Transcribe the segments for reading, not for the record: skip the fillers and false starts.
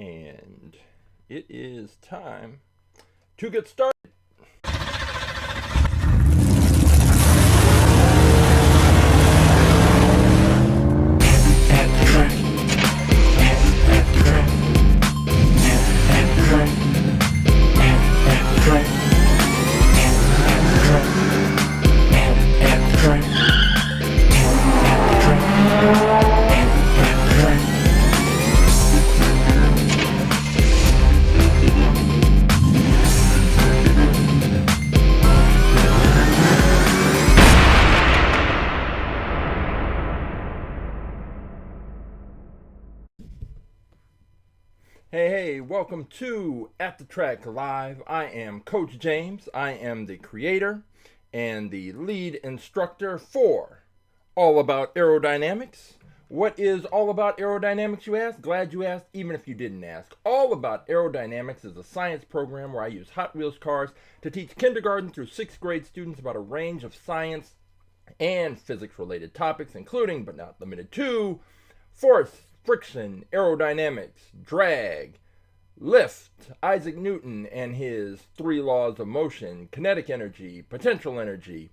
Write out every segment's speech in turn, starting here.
And it is time to get started. Hey, welcome to At The Track Live. I am Coach James. I am the creator and the lead instructor for All About Aerodynamics. What is All About Aerodynamics, you ask? Glad you asked, even if you didn't ask. All About Aerodynamics is a science program where I use Hot Wheels cars to teach kindergarten through 6th grade students about a range of science and physics-related topics, including, but not limited to, force, friction, aerodynamics, drag, lift, Isaac Newton and his 3 laws of motion, kinetic energy, potential energy,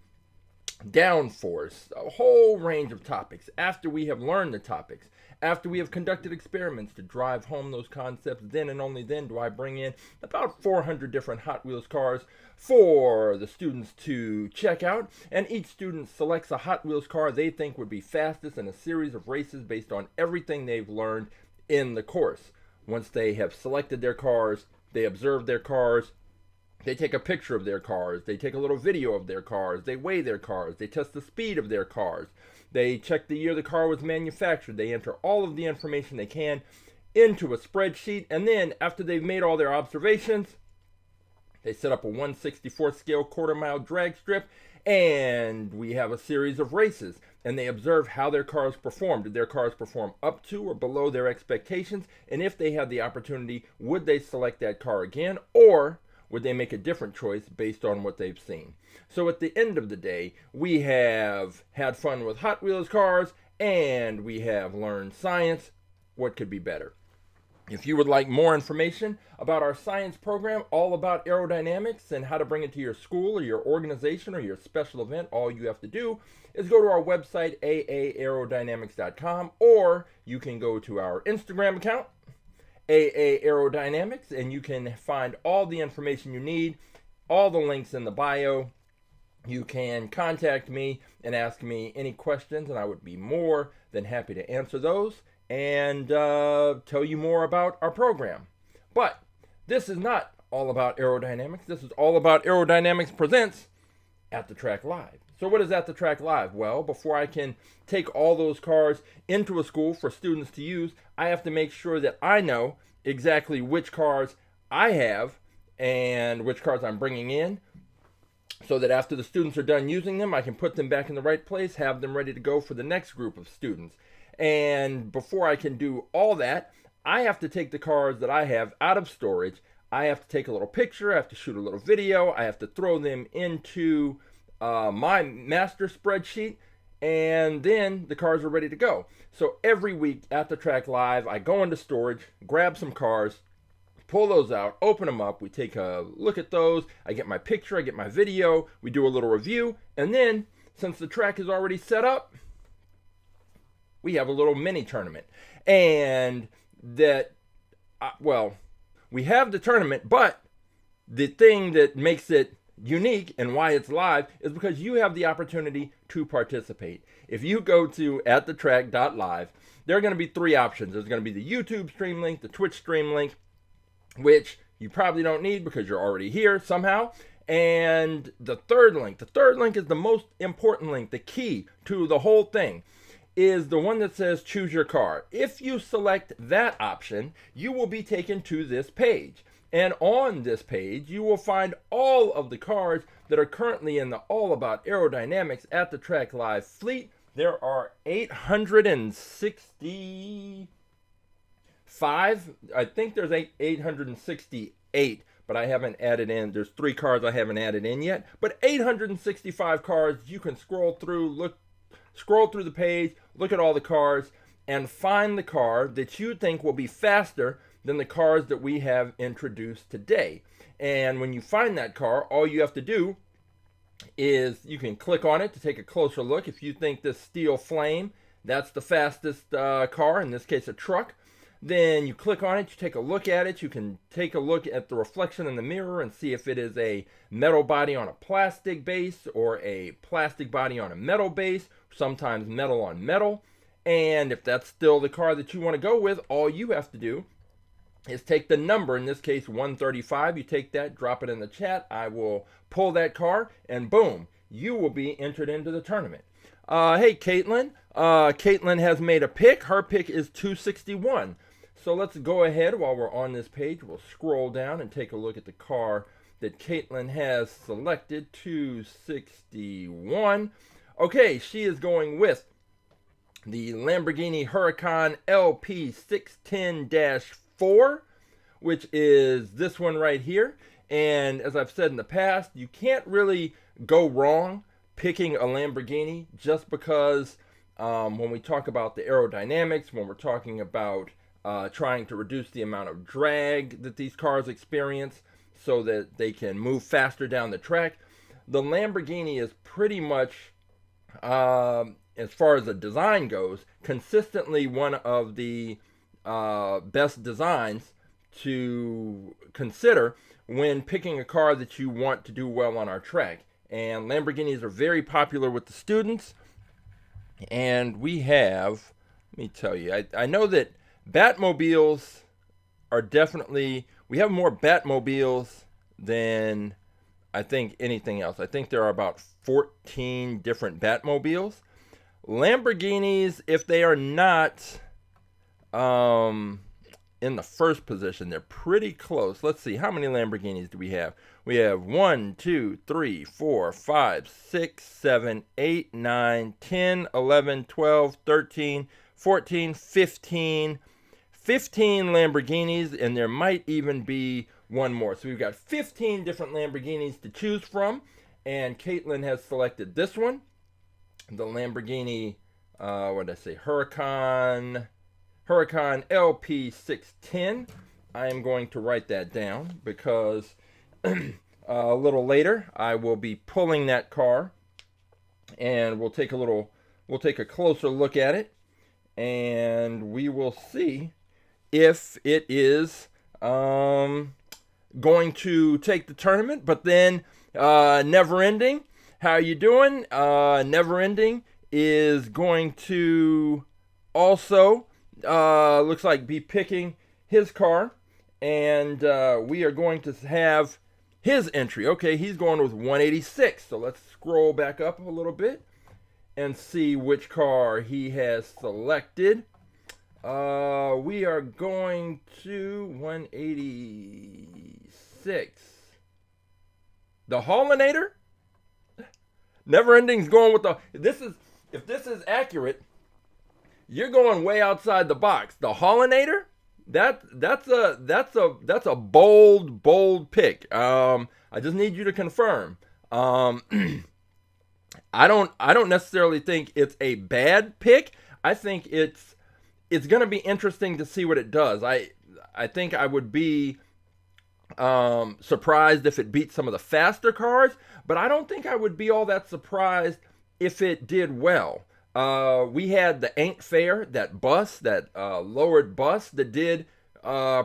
downforce, a whole range of topics. After we have learned the topics, after we have conducted experiments to drive home those concepts, then and only then do I bring in about 400 different Hot Wheels cars for the students to check out, and each student selects a Hot Wheels car they think would be fastest in a series of races based on everything they've learned in the course. Once they have selected their cars, they observe their cars, they take a picture of their cars, they take a little video of their cars, they weigh their cars, they test the speed of their cars, they check the year the car was manufactured, they enter all of the information they can into a spreadsheet, and then after they've made all their observations, they set up a 1/64 scale quarter-mile drag strip, and we have a series of races, and they observe how their cars perform. Did their cars perform up to or below their expectations? And if they had the opportunity, would they select that car again, or would they make a different choice based on what they've seen? So at the end of the day, we have had fun with Hot Wheels cars, and we have learned science. What could be better? If you would like more information about our science program, all about aerodynamics and how to bring it to your school or your organization or your special event, all you have to do is go to our website, aaAerodynamics.com, or you can go to our Instagram account, AA Aerodynamics, and you can find all the information you need, all the links in the bio. You can contact me and ask me any questions, and I would be more than happy to answer those and tell you more about our program. But this is not all about aerodynamics. This is all about aerodynamics presents At The Track Live. So what is At The Track Live? Well, before I can take all those cars into a school for students to use, I have to make sure that I know exactly which cars I have and which cars I'm bringing in, so that after the students are done using them, I can put them back in the right place, have them ready to go for the next group of students. And before I can do all that, I have to take the cars that I have out of storage. I have to take a little picture, I have to shoot a little video, I have to throw them into my master spreadsheet, and then the cars are ready to go. So every week at the Track Live, I go into storage, grab some cars, pull those out, open them up, we take a look at those, I get my picture, I get my video, we do a little review, and then, since the track is already set up, we have a little mini tournament. And that, we have the tournament, but the thing that makes it unique and why it's live is because you have the opportunity to participate. If you go to AtTheTrack.live, there are going to be 3 options. There's going to be the YouTube stream link, the Twitch stream link, which you probably don't need because you're already here somehow, and the third link is the most important link, the key to the whole thing, is the one that says choose your car. If you select that option, you will be taken to this page. And on this page, you will find all of the cars that are currently in the All About Aerodynamics At The Track Live fleet. There are 865. I think there's 868, but I haven't added in. There's 3 cars I haven't added in yet. But 865 cars. You can scroll through the page, look at all the cars, and find the car that you think will be faster than the cars that we have introduced today. And when you find that car, all you have to do is you can click on it to take a closer look. If you think this Steel Flame, that's the fastest car, in this case a truck, then you click on it, you take a look at it. You can take a look at the reflection in the mirror and see if it is a metal body on a plastic base or a plastic body on a metal base, sometimes metal on metal. And if that's still the car that you want to go with, all you have to do is take the number, in this case 135. You take that, drop it in the chat. I will pull that car, and boom, you will be entered into the tournament. Hey, Caitlin. Caitlin has made a pick. Her pick is 261. So let's go ahead while we're on this page. We'll scroll down and take a look at the car that Caitlin has selected, 261. Okay, she is going with the Lamborghini Huracan LP 610-4, which is this one right here. And as I've said in the past, you can't really go wrong picking a Lamborghini just because when we talk about the aerodynamics, when we're talking about trying to reduce the amount of drag that these cars experience so that they can move faster down the track, the Lamborghini is pretty much, as far as the design goes, consistently one of the best designs to consider when picking a car that you want to do well on our track. And Lamborghinis are very popular with the students. And we have, let me tell you, I know that Batmobiles are definitely, we have more Batmobiles than I think anything else. I think there are about 14 different Batmobiles. Lamborghinis, if they are not in the first position, they're pretty close. Let's see, how many Lamborghinis do we have? We have 1, 2, 3, 4, 5, 6, 7, 8, 9, 10, 11, 12, 13, 14, 15. 15 Lamborghinis, and there might even be one more. So we've got 15 different Lamborghinis to choose from, and Caitlin has selected this one, the Lamborghini, what did I say, Huracan LP 610. I am going to write that down because a little later I will be pulling that car, and we'll take a closer look at it, and we will see if it is going to take the tournament. But then Never Ending, how you doing? Never Ending is going to also looks like be picking his car, and we are going to have his entry. Okay, he's going with 186. So let's scroll back up a little bit and see which car he has selected. We are going to 186. The Haulinator? Never Ending's going with the, if this is accurate, you're going way outside the box. The Haulinator? That's a bold pick. I just need you to confirm. I don't necessarily think it's a bad pick. I think it's going to be interesting to see what it does. I think I would be surprised if it beat some of the faster cars, but I don't think I would be all that surprised if it did well. We had the Ain't Fair, that bus, that lowered bus that did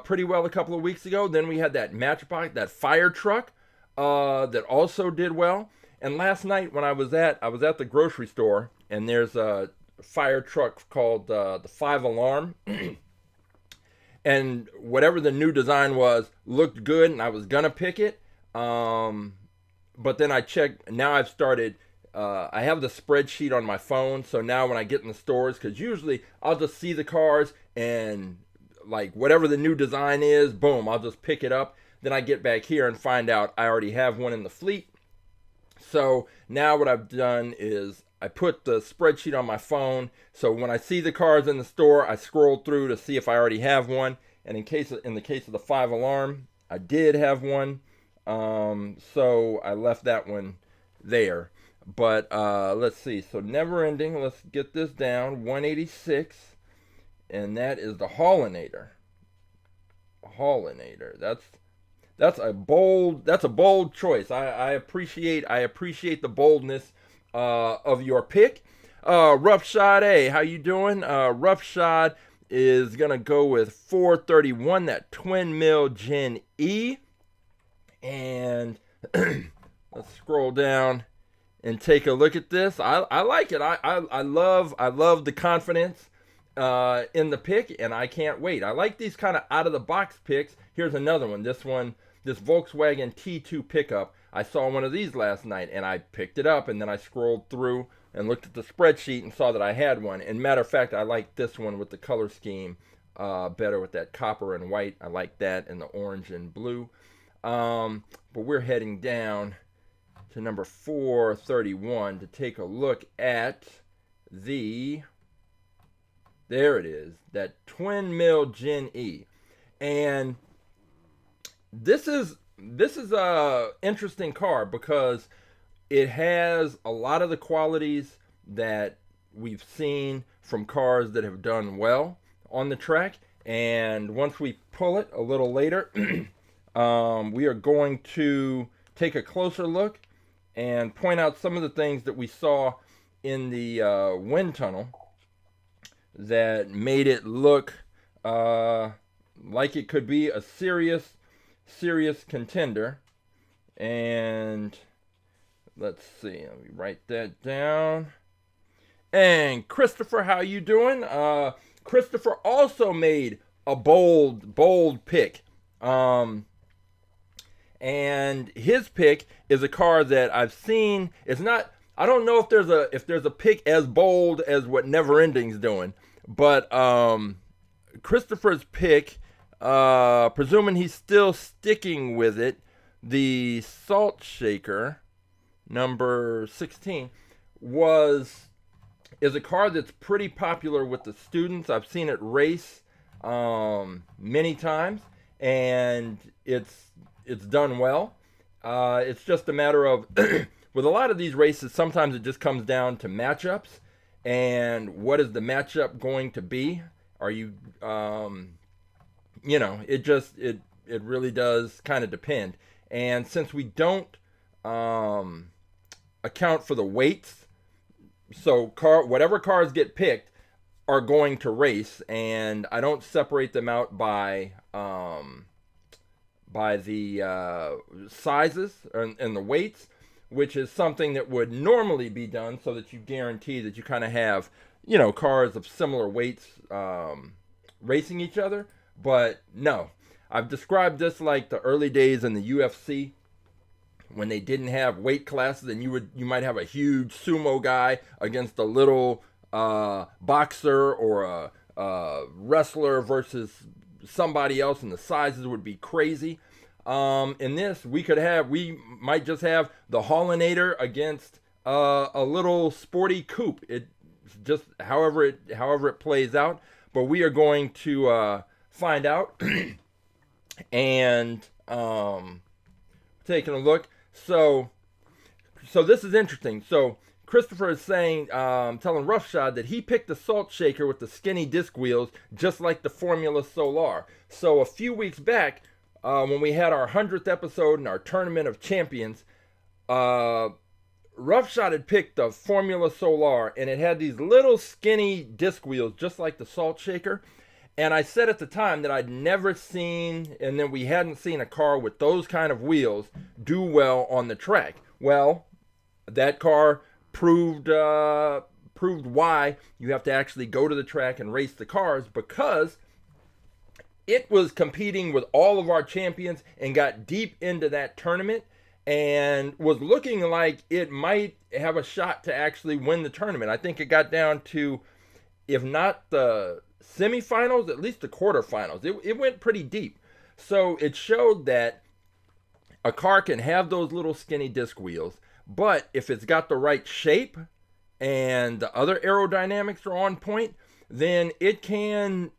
pretty well a couple of weeks ago. Then we had that Matchbox, that fire truck that also did well. And last night when I was at the grocery store, and there's a fire truck called the 5 Alarm, and whatever the new design was looked good, and I was gonna pick it. But then I checked. Now I've started. I have the spreadsheet on my phone, so now when I get in the stores, because usually I'll just see the cars and like whatever the new design is, boom, I'll just pick it up. Then I get back here and find out I already have one in the fleet. So now what I've done is I put the spreadsheet on my phone, so when I see the cars in the store, I scroll through to see if I already have one. And in the case of the 5 Alarm, I did have one, so I left that one there. But let's see. So Never Ending, let's get this down. 186, and that is the Haulinator. Haulinator. That's a bold choice. I appreciate the boldness of your pick. Roughshod A, how you doing? Roughshod is gonna go with 431, that twin mill Gen E, and let's scroll down and take a look at this. I like it. I love the confidence in the pick, and I can't wait. I like these kind of out of the box picks. Here's another one. This Volkswagen T2 pickup. I saw one of these last night, and I picked it up, and then I scrolled through and looked at the spreadsheet and saw that I had one. And matter of fact, I like this one with the color scheme better, with that copper and white. I like that, and the orange and blue. But we're heading down to number 431 to take a look at there it is, that twin mill Gen E. And this is a interesting car because it has a lot of the qualities that we've seen from cars that have done well on the track. And once we pull it a little later, we are going to take a closer look and point out some of the things that we saw in the wind tunnel that made it look like it could be a serious contender. And let's see, let me write that down. And Christopher, how you doing? Christopher also made a bold pick. And his pick is a car that I've seen. It's not, I don't know if there's a pick as bold as what Never Ending's doing, but Christopher's pick, presuming he's still sticking with it, the Salt Shaker number 16 is a car that's pretty popular with the students. I've seen it race many times, and it's done well. It's just a matter of with a lot of these races, sometimes it just comes down to matchups, and what is the matchup going to be? Are you it really does kind of depend. And since we don't account for the weights, so whatever cars get picked are going to race, and I don't separate them out by the sizes and the weights, which is something that would normally be done so that you guarantee that you kind of have, cars of similar weights racing each other. But no, I've described this like the early days in the UFC when they didn't have weight classes, and you might have a huge sumo guy against a little boxer or a wrestler versus somebody else, and the sizes would be crazy. In this, we might just have the Haulinator against a little sporty coupe. It just however it plays out, but we are going to find out and taking a look. So this is interesting. So Christopher is saying, telling Roughshod that he picked the Salt Shaker with the skinny disc wheels, just like the Formula Solar. So a few weeks back, when we had our 100th episode in our Tournament of Champions, Roughshod had picked the Formula Solar, and it had these little skinny disc wheels, just like the Salt Shaker. And I said at the time that I'd never seen, and then we hadn't seen a car with those kind of wheels do well on the track. Well, that car proved why you have to actually go to the track and race the cars, because it was competing with all of our champions and got deep into that tournament and was looking like it might have a shot to actually win the tournament. I think it got down to, if not the semifinals, at least the quarterfinals. It went pretty deep. So it showed that a car can have those little skinny disc wheels, but if it's got the right shape and the other aerodynamics are on point, then it can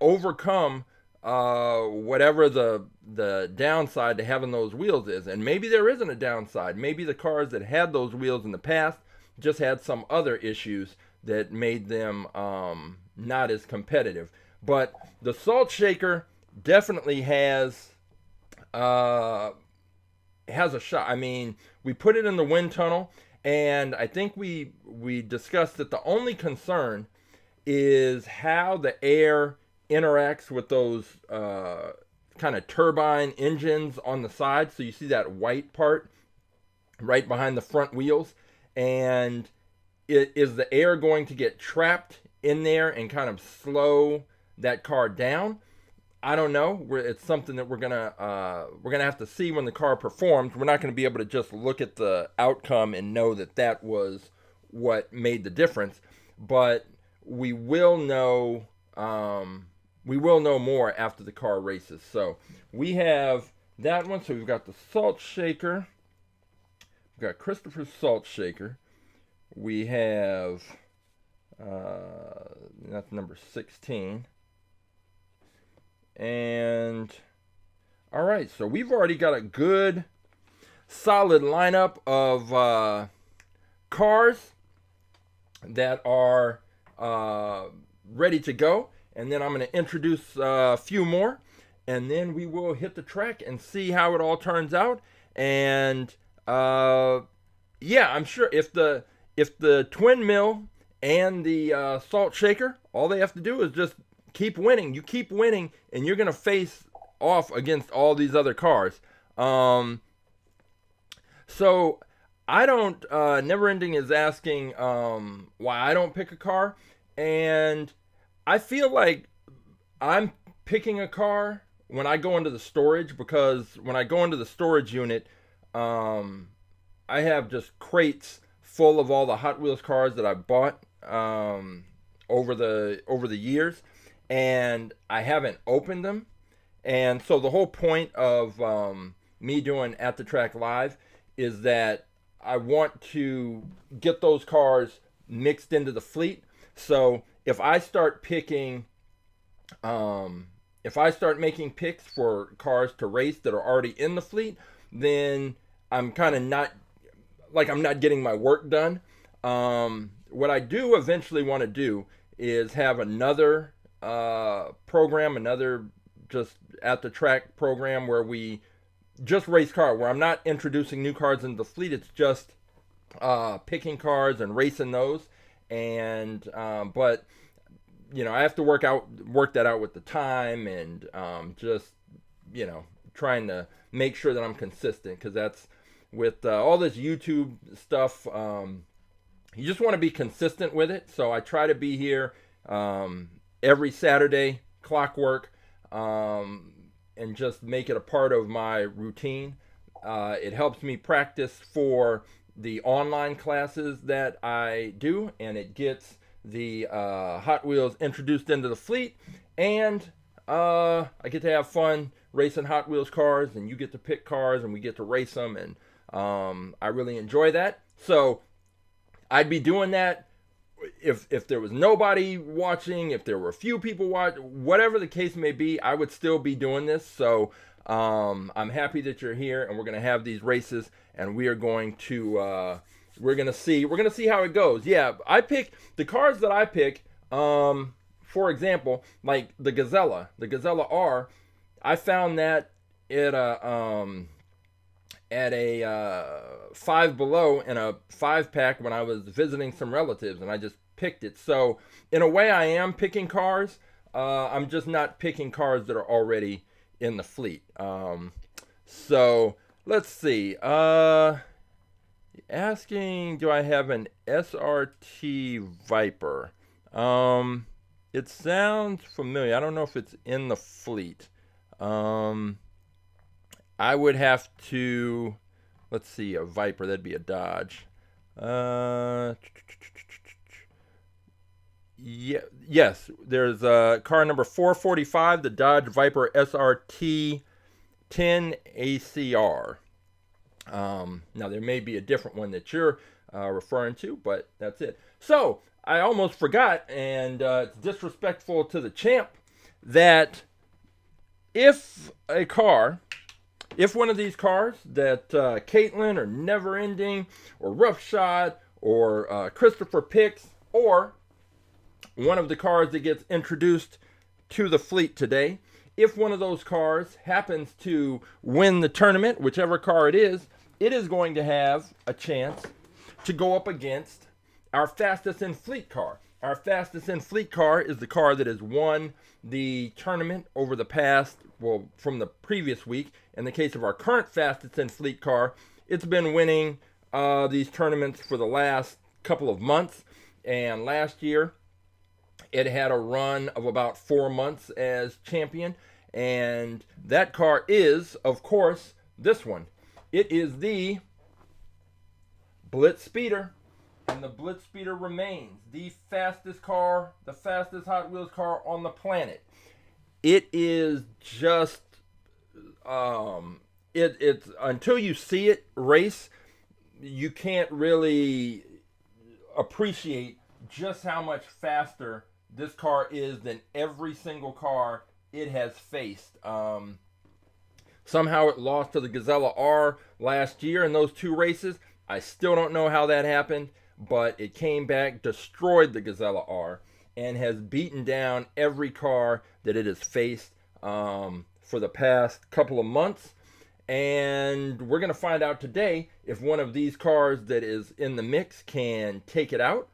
overcome whatever the downside to having those wheels is. And maybe there isn't a downside. Maybe the cars that had those wheels in the past just had some other issues that made them not as competitive. But the Salt Shaker definitely has a shot. I mean, we put it in the wind tunnel, and I think we discussed that the only concern is how the air interacts with those kind of turbine engines on the side. So you see that white part right behind the front wheels, and is the air going to get trapped in there and kind of slow that car down? I don't know. It's something that we're gonna have to see when the car performs. We're not gonna be able to just look at the outcome and know that that was what made the difference, but we will know. We will know more after the car races. So we have that one. So we've got the salt shaker. We've got Christopher's salt shaker. We have that's number 16. And all right, so we've already got a good solid lineup of cars that are ready to go, and then I'm going to introduce a few more, and then we will hit the track and see how it all turns out. And yeah, I'm sure if the twin mill and the salt shaker, all they have to do is just keep winning. You keep winning, and you're gonna face off against all these other cars. So I don't. Never Ending is asking why I don't pick a car, and I feel like I'm picking a car when I go into the storage, because when I go into the storage unit, I have just crates full of all the Hot Wheels cars that I bought over the years, and I haven't opened them. And so the whole point of me doing At the Track Live is that I want to get those cars mixed into the fleet. So if I start picking, if I start making picks for cars to race that are already in the fleet, then I'm kind of not, like, I'm not getting my work done. What I do eventually want to do is have another program, another just At the Track program where we just race cars, where I'm not introducing new cars into the fleet. It's just picking cars and racing those. And but you know, I have to work that out with the time, and just, you know, trying to make sure that I'm consistent, because that's with all this YouTube stuff. You just want to be consistent with it. So I try to be here every Saturday, clockwork, and just make it a part of my routine. It helps me practice for the online classes that I do, and it gets the Hot Wheels introduced into the fleet, and I get to have fun racing Hot Wheels cars, and you get to pick cars, and we get to race them, and I really enjoy that. So I'd be doing that if there was nobody watching, if there were a few people watching, whatever the case may be, I would still be doing this. So I'm happy that you're here, and we're going to have these races, and we are going to we're going to see how it goes. Yeah, I pick the cars that I pick. For example, like the Gazella R, I found that at a Five Below in a 5-pack when I was visiting some relatives, and I just picked it. So in a way, I am picking cars. I'm just not picking cars that are already in the fleet. So let's see. Asking, do I have an SRT Viper? It sounds familiar. I don't know if it's in the fleet. I would have to, let's see, a Viper, that'd be a Dodge. Yes, there's car number 445, the Dodge Viper SRT 10 ACR. Now, there may be a different one that you're referring to, but that's it. So, I almost forgot, and it's disrespectful to the champ, that if one of these cars that Caitlin or Never Ending or Roughshod or Christopher picks, or one of the cars that gets introduced to the fleet today, if one of those cars happens to win the tournament, whichever car it is going to have a chance to go up against our fastest in fleet car. Our fastest in fleet car is the car that has won the tournament over the past, well, from the previous week. In the case of our current fastest in fleet car, it's been winning these tournaments for the last couple of months. And last year, it had a run of about 4 months as champion. And that car is, of course, this one. It is the BlitzSpeeder. And the BlitzSpeeder remains the fastest car, the fastest Hot Wheels car on the planet. It is just, it's until you see it race, you can't really appreciate just how much faster this car is than every single car it has faced. Somehow it lost to the Gazella R last year in those 2 races. I still don't know how that happened, but it came back, destroyed the Gazella R, and has beaten down every car that it has faced for the past couple of months. And we're going to find out today if one of these cars that is in the mix can take it out.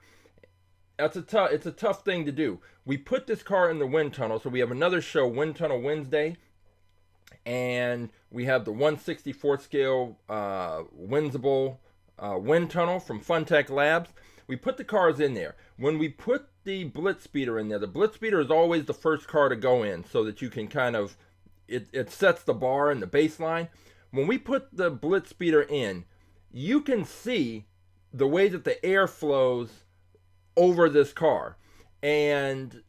It's a tough thing to do. We put this car in the wind tunnel, so we have another show, Wind Tunnel Wednesday, and we have the 1/64 scale Windsable wind tunnel from Funtech Labs. We put the cars in there. When we put the BlitzSpeeder in there, the BlitzSpeeder is always the first car to go in so that you can kind of, it sets the bar and the baseline. When we put the BlitzSpeeder in, you can see the way that the air flows over this car. And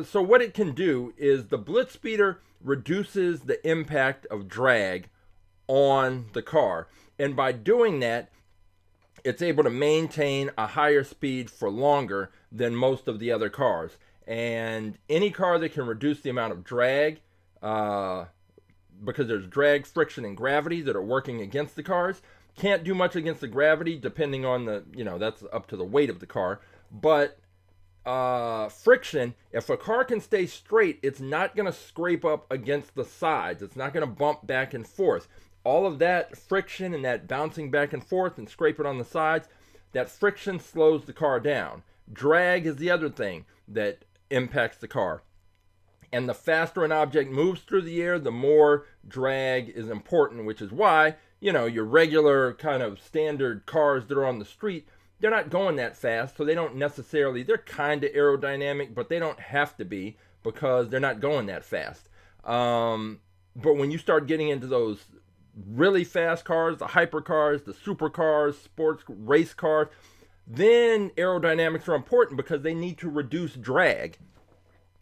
so what it can do is the BlitzSpeeder reduces the impact of drag on the car. And by doing that, it's able to maintain a higher speed for longer than most of the other cars. And any car that can reduce the amount of drag, because there's drag, friction, and gravity that are working against the cars, can't do much against the gravity depending on the, that's up to the weight of the car. But friction, if a car can stay straight, it's not going to scrape up against the sides. It's not going to bump back and forth. All of that friction and that bouncing back and forth and scraping on the sides, that friction slows the car down. Drag is the other thing that impacts the car. And the faster an object moves through the air, the more drag is important, which is why, your regular kind of standard cars that are on the street, they're not going that fast, so they don't necessarily, they're kind of aerodynamic, but they don't have to be because they're not going that fast. But when you start getting into those really fast cars, the hypercars, the supercars, sports race cars, then aerodynamics are important because they need to reduce drag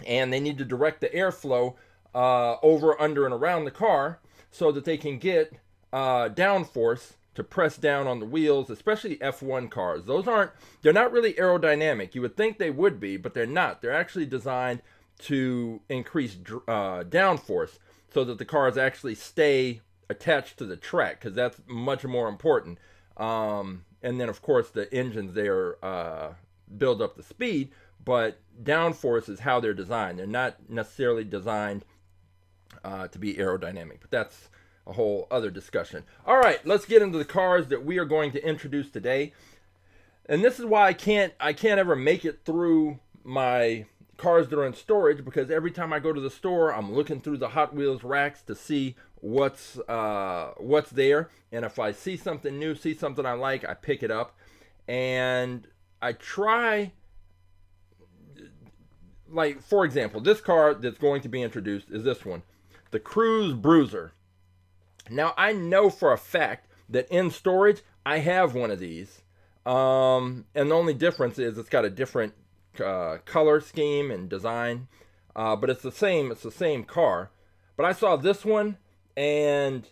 and they need to direct the airflow over, under, and around the car so that they can get downforce to press down on the wheels, especially F1 cars. They're not really aerodynamic. You would think they would be, but they're not. They're actually designed to increase downforce so that the cars actually stay attached to the track, because that's much more important. And then, of course, the engines there build up the speed, but downforce is how they're designed. They're not necessarily designed to be aerodynamic, but that's a whole other discussion. All right, let's get into the cars that we are going to introduce today. And this is why I can't ever make it through my cars that are in storage, because every time I go to the store, I'm looking through the Hot Wheels racks to see what's there. And if I see something new, see something I like, I pick it up. And I try, like, for example, this car that's going to be introduced is this one, the Cruise Bruiser. Now, I know for a fact that in storage, I have one of these. And the only difference is it's got a different color scheme and design. But it's the same car. But I saw this one, and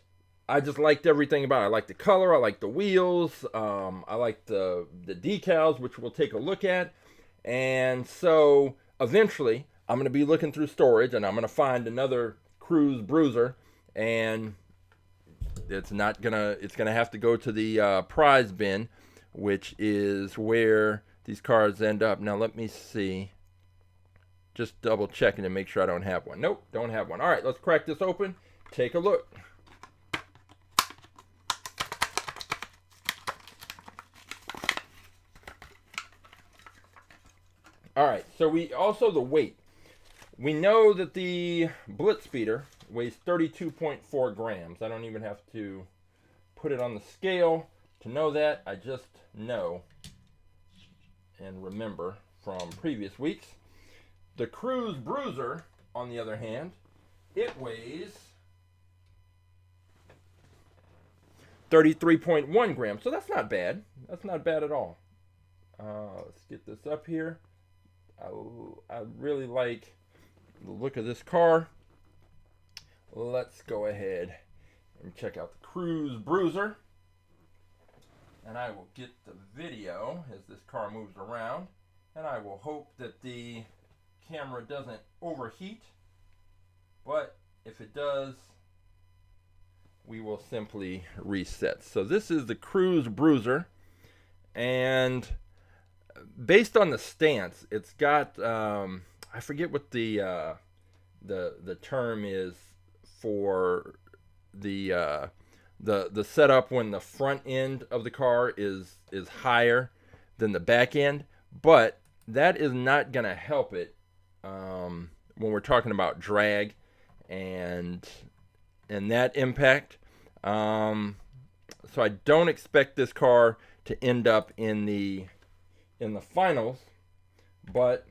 I just liked everything about it. I like the color, I like the wheels, I like the decals, which we'll take a look at. And so, eventually, I'm going to be looking through storage, and I'm going to find another Cruise Bruiser, and it's gonna have to go to the prize bin, which is where these cars end up. Now let me see. Just double checking to make sure I don't have one. Nope, don't have one. All right, let's crack this open. Take a look. All right, so the weight. We know that the BlitzSpeeder weighs 32.4 grams. I don't even have to put it on the scale to know that. I just know and remember from previous weeks. The Cruise Bruiser, on the other hand, it weighs 33.1 grams. So that's not bad. That's not bad at all. Let's get this up here. I really like the look of this car. Let's go ahead and check out the Cruise Bruiser. And I will get the video as this car moves around. And I will hope that the camera doesn't overheat. But if it does, we will simply reset. So this is the Cruise Bruiser. And based on the stance, it's got I forget what the term is for the setup when the front end of the car is higher than the back end, but that is not going to help it when we're talking about drag and that impact. So I don't expect this car to end up in the finals, but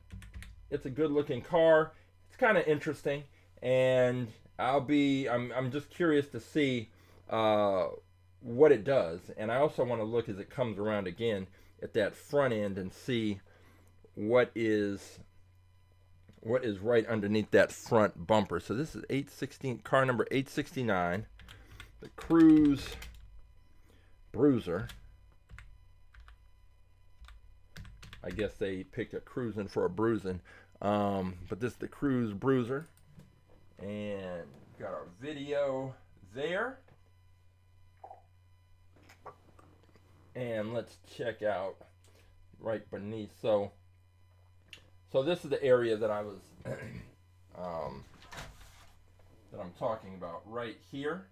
it's a good looking car. It's kind of interesting, and I'm just curious to see what it does. And I also want to look as it comes around again at that front end and see what is right underneath that front bumper. So this is 816, car number 869, the Cruise Bruiser. I guess they picked a cruising for a bruising. But this is the Cruise Bruiser. And got our video there. And let's check out right beneath. So this is the area that I was that I'm talking about right here.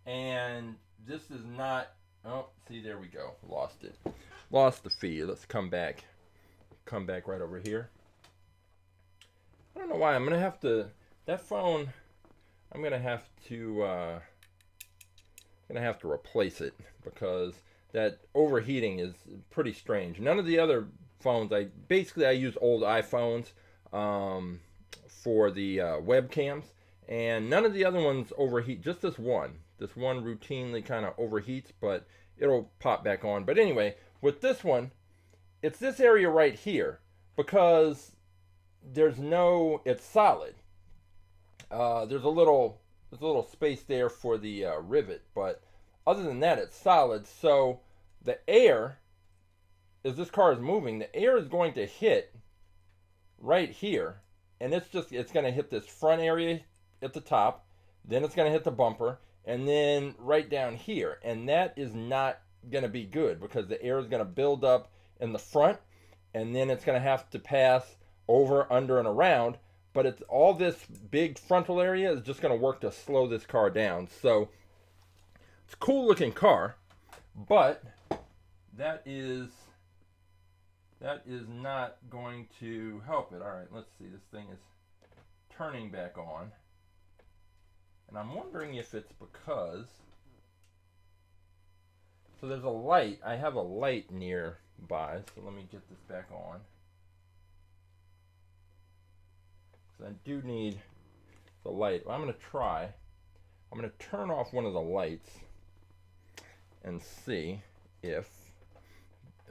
And this is not, oh, see, there we go. Lost it. Lost the feed. Let's come back right over here. I don't know why. I'm gonna have to, that phone, I'm gonna have to replace it because that overheating is pretty strange. None of the other phones, I use old iPhones for the webcams, and none of the other ones overheat. Just this one routinely kind of overheats, but it'll pop back on. But anyway, with this one, it's this area right here because it's solid. There's a little space there for the rivet, but other than that, it's solid. So the air, as this car is moving, the air is going to hit right here, and it's going to hit this front area at the top, then it's going to hit the bumper, and then right down here, and that is not going to be good because the air is going to build up in the front, and then it's going to have to pass over, under, and around. But it's all this big frontal area is just going to work to slow this car down. So it's a cool looking car, but that is not going to help it. All right, let's see. This thing is turning back on, and I'm wondering if it's because, so there's a light. I have a light nearby, so let me get this back on. So I do need the light. I'm going to turn off one of the lights and see if,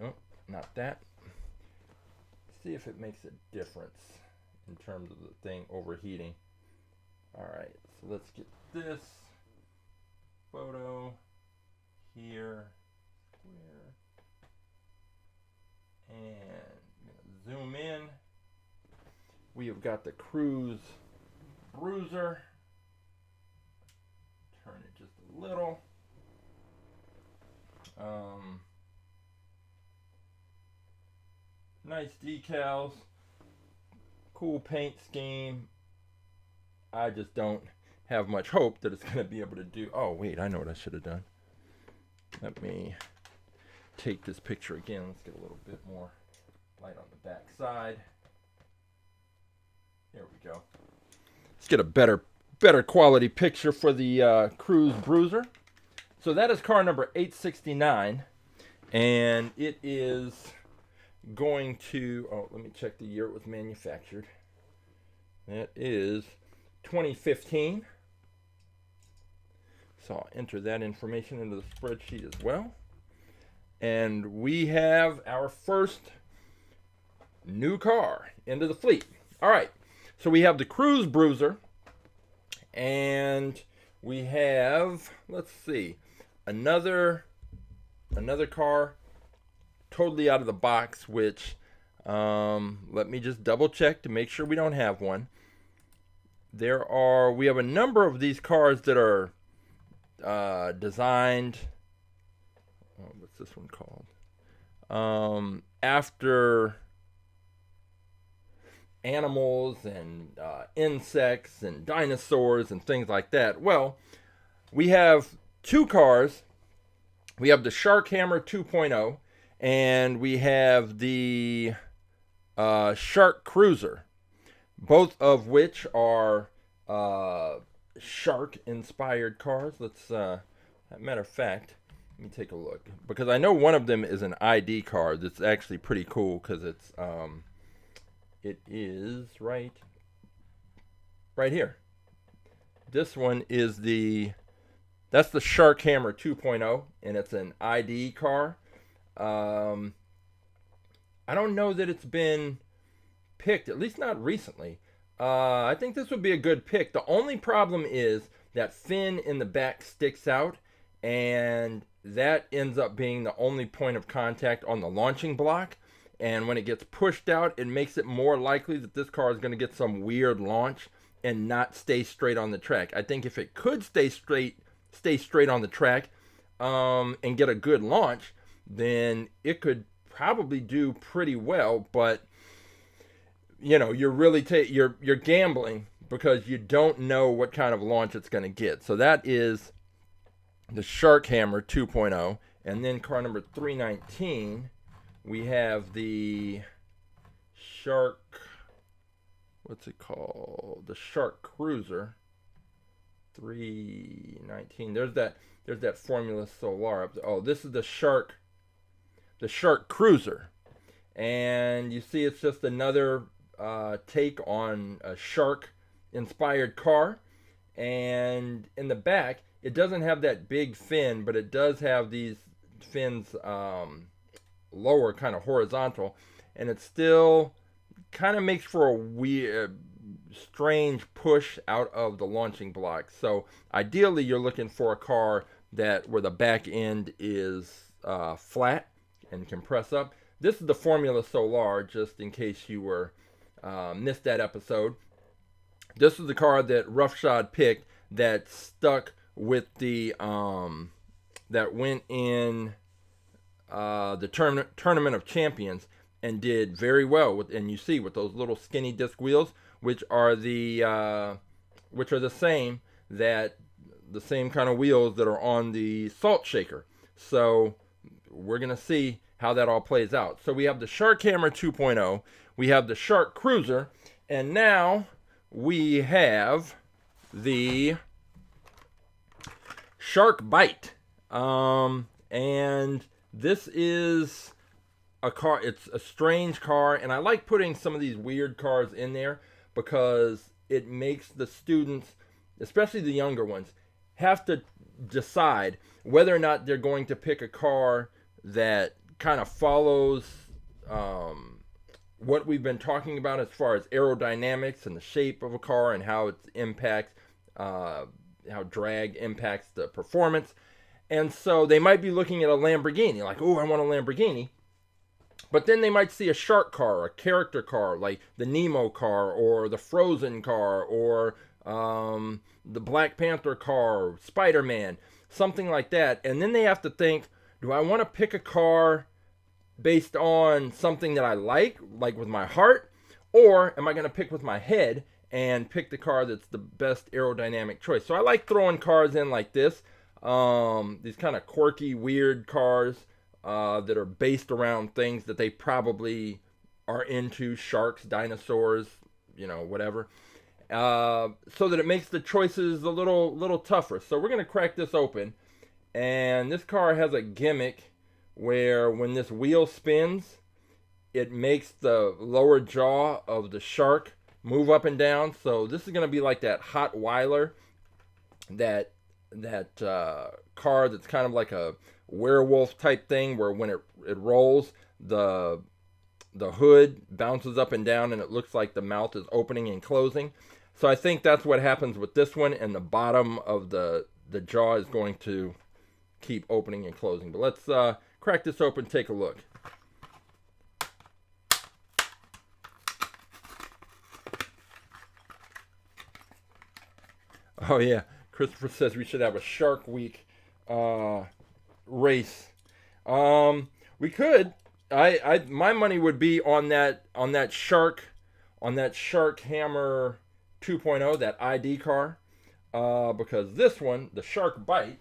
oh, not that. See if it makes a difference in terms of the thing overheating. All right, so let's get this photo here, square, and zoom in. We have got the Cruise Bruiser. Turn it just a little. Nice decals. cool paint scheme. I just don't have much hope that it's going to be able to do. Oh, wait, I know what I should have done. Let me take this picture again. Let's get a little bit more light on the back side. There we go. Let's get a better quality picture for the Cruise Bruiser. So that is car number 869, and it is going to, oh, let me check the year it was manufactured. That is 2015. So I'll enter that information into the spreadsheet as well. And we have our first new car into the fleet. All right, so we have the Cruise Bruiser, and we have, let's see, another car totally out of the box, which let me just double check to make sure we don't have one. We have a number of these cars that are designed, what's this one called? After animals and insects and dinosaurs and things like that. Well, we have two cars. We have the Shark Hammer 2.0, and we have the Shark Cruiser, both of which are shark-inspired cars. Let's, matter of fact, let me take a look, because I know one of them is an ID car that's actually pretty cool, because it's it is right here. This one is that's the Shark Hammer 2.0, and it's an ID car. I don't know that it's been picked, at least not recently. I think this would be a good pick. The only problem is that fin in the back sticks out, and that ends up being the only point of contact on the launching block. And when it gets pushed out, it makes it more likely that this car is going to get some weird launch and not stay straight on the track. I think if it could stay straight on the track and get a good launch, then it could probably do pretty well. But you know, you're really you're gambling, because you don't know what kind of launch it's going to get. So that is the Shark Hammer 2.0, and then car number 319. We have the Shark, what's it called? The Shark Cruiser 319. There's that Formula Solar up there. Oh, this is the Shark Cruiser. And you see it's just another take on a shark inspired car. And in the back, it doesn't have that big fin, but it does have these fins lower, kind of horizontal, and it still kind of makes for a weird, strange push out of the launching block. So ideally you're looking for a car where the back end is flat and can press up. This is the Formula Solar, just in case you were missed that episode. This is the car that Roughshod picked that stuck with the that went in the Tournament of Champions and did very well and you see with those little skinny disc wheels, which are the same kind of wheels that are on the Salt Shaker. So we're gonna see how that all plays out. So we have the Shark Hammer 2.0, we have the Shark Cruiser, and now we have the Shark Bite. And this is a car, it's a strange car, and I like putting some of these weird cars in there because it makes the students, especially the younger ones, have to decide whether or not they're going to pick a car that kind of follows what we've been talking about as far as aerodynamics and the shape of a car and how it impacts, how drag impacts the performance. And so they might be looking at a Lamborghini, like, oh, I want a Lamborghini. But then they might see a shark car, a character car, like the Nemo car, or the Frozen car, or the Black Panther car, Spider-Man, something like that. And then they have to think, do I want to pick a car based on something that I like with my heart? or am I going to pick with my head and pick the car that's the best aerodynamic choice? So I like throwing cars in like this, these kind of quirky, weird cars that are based around things that they probably are into, sharks, dinosaurs, you know, whatever, so that it makes the choices a little tougher. So we're going to crack this open, and this car has a gimmick where when this wheel spins, it makes the lower jaw of the shark move up and down. So this is going to be like that Hot Weiler, that car that's kind of like a werewolf type thing, where when it rolls, the hood bounces up and down and it looks like the mouth is opening and closing. So I think that's what happens with this one, and the bottom of the jaw is going to keep opening and closing. But let's crack this open, take a look. Oh yeah, Christopher says we should have a Shark Week race. We could. My money would be on that Shark Hammer 2.0, that ID car, because this one, the Shark Bite,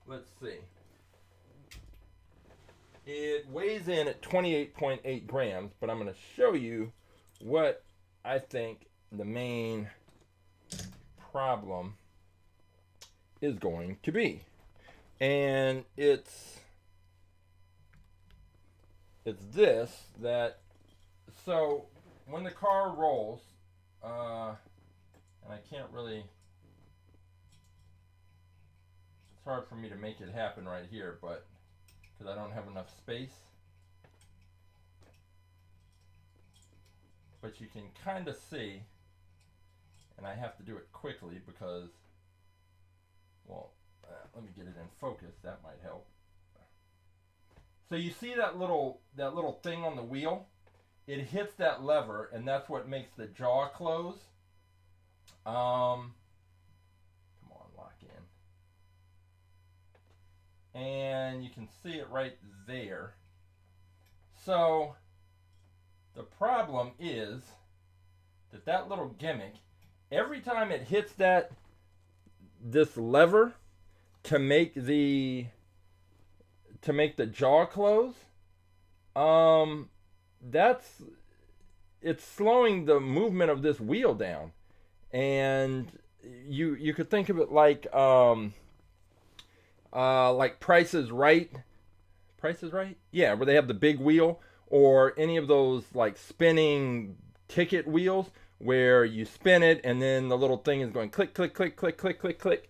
let's see, it weighs in at 28.8 grams, but I'm going to show you what I think the main problem is going to be. And it's this, that, so when the car rolls, and I can't really, it's hard for me to make it happen right here, but because I don't have enough space, but you can kind of see, and I have to do it quickly because, well, let me get it in focus, that might help. So you see that little thing on the wheel? It hits that lever, and that's what makes the jaw close. Come on, lock in. And you can see it right there. So the problem is that little gimmick, every time it hits this lever to make the jaw close, it's slowing the movement of this wheel down. And you could think of it like Price is Right. Price is Right? Yeah, where they have the big wheel, or any of those like spinning ticket wheels where you spin it and then the little thing is going click, click, click, click, click, click, click.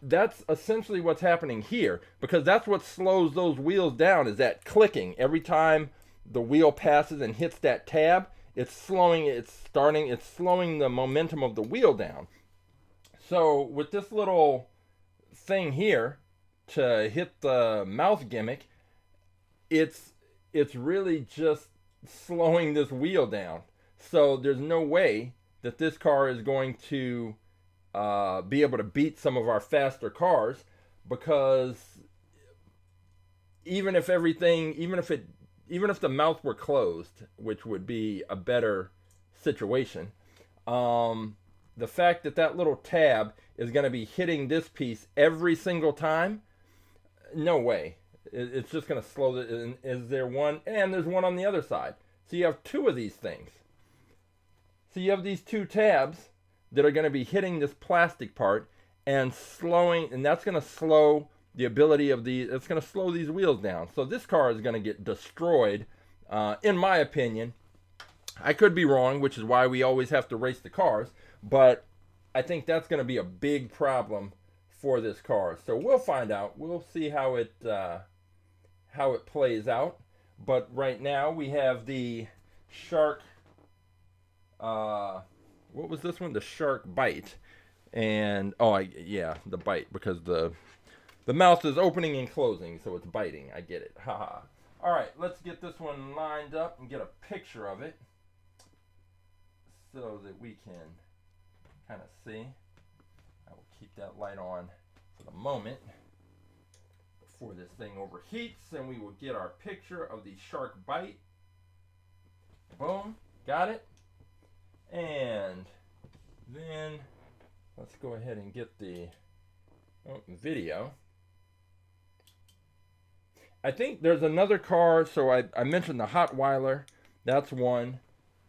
That's essentially what's happening here, because that's what slows those wheels down, is that clicking. Every time the wheel passes and hits that tab, it's slowing the momentum of the wheel down. So with this little thing here to hit the mouth gimmick, it's really just slowing this wheel down. So there's no way that this car is going to be able to beat some of our faster cars, because even if the mouth were closed, which would be a better situation, the fact that little tab is going to be hitting this piece every single time, no way. It's just going to slow it. Is there one? And there's one on the other side. So you have two of these things. So you have these two tabs that are going to be hitting this plastic part and slowing, and that's going to slow the ability of it's going to slow these wheels down. So this car is going to get destroyed, in my opinion. I could be wrong, which is why we always have to race the cars, but I think that's going to be a big problem for this car. So we'll find out. We'll see how it plays out. But right now we have the Shark, what was this one? The Shark Bite. And the bite, because the mouth is opening and closing, so it's biting. I get it. Haha. All right, let's get this one lined up and get a picture of it so that we can kind of see. I will keep that light on for the moment before this thing overheats, and we will get our picture of the Shark Bite. Boom. Got it? And then let's go ahead and get the video. I think there's another car, so I mentioned the Hotweiler. That's one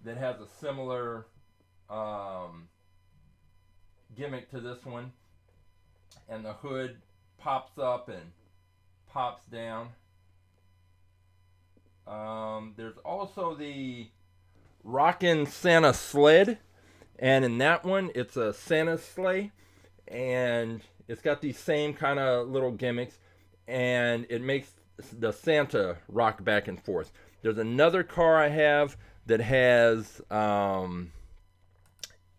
that has a similar gimmick to this one. And the hood pops up and pops down. There's also the Rockin' Santa Sled, and in that one it's a Santa sleigh, and it's got these same kind of little gimmicks, and it makes the Santa rock back and forth. There's another car I have that has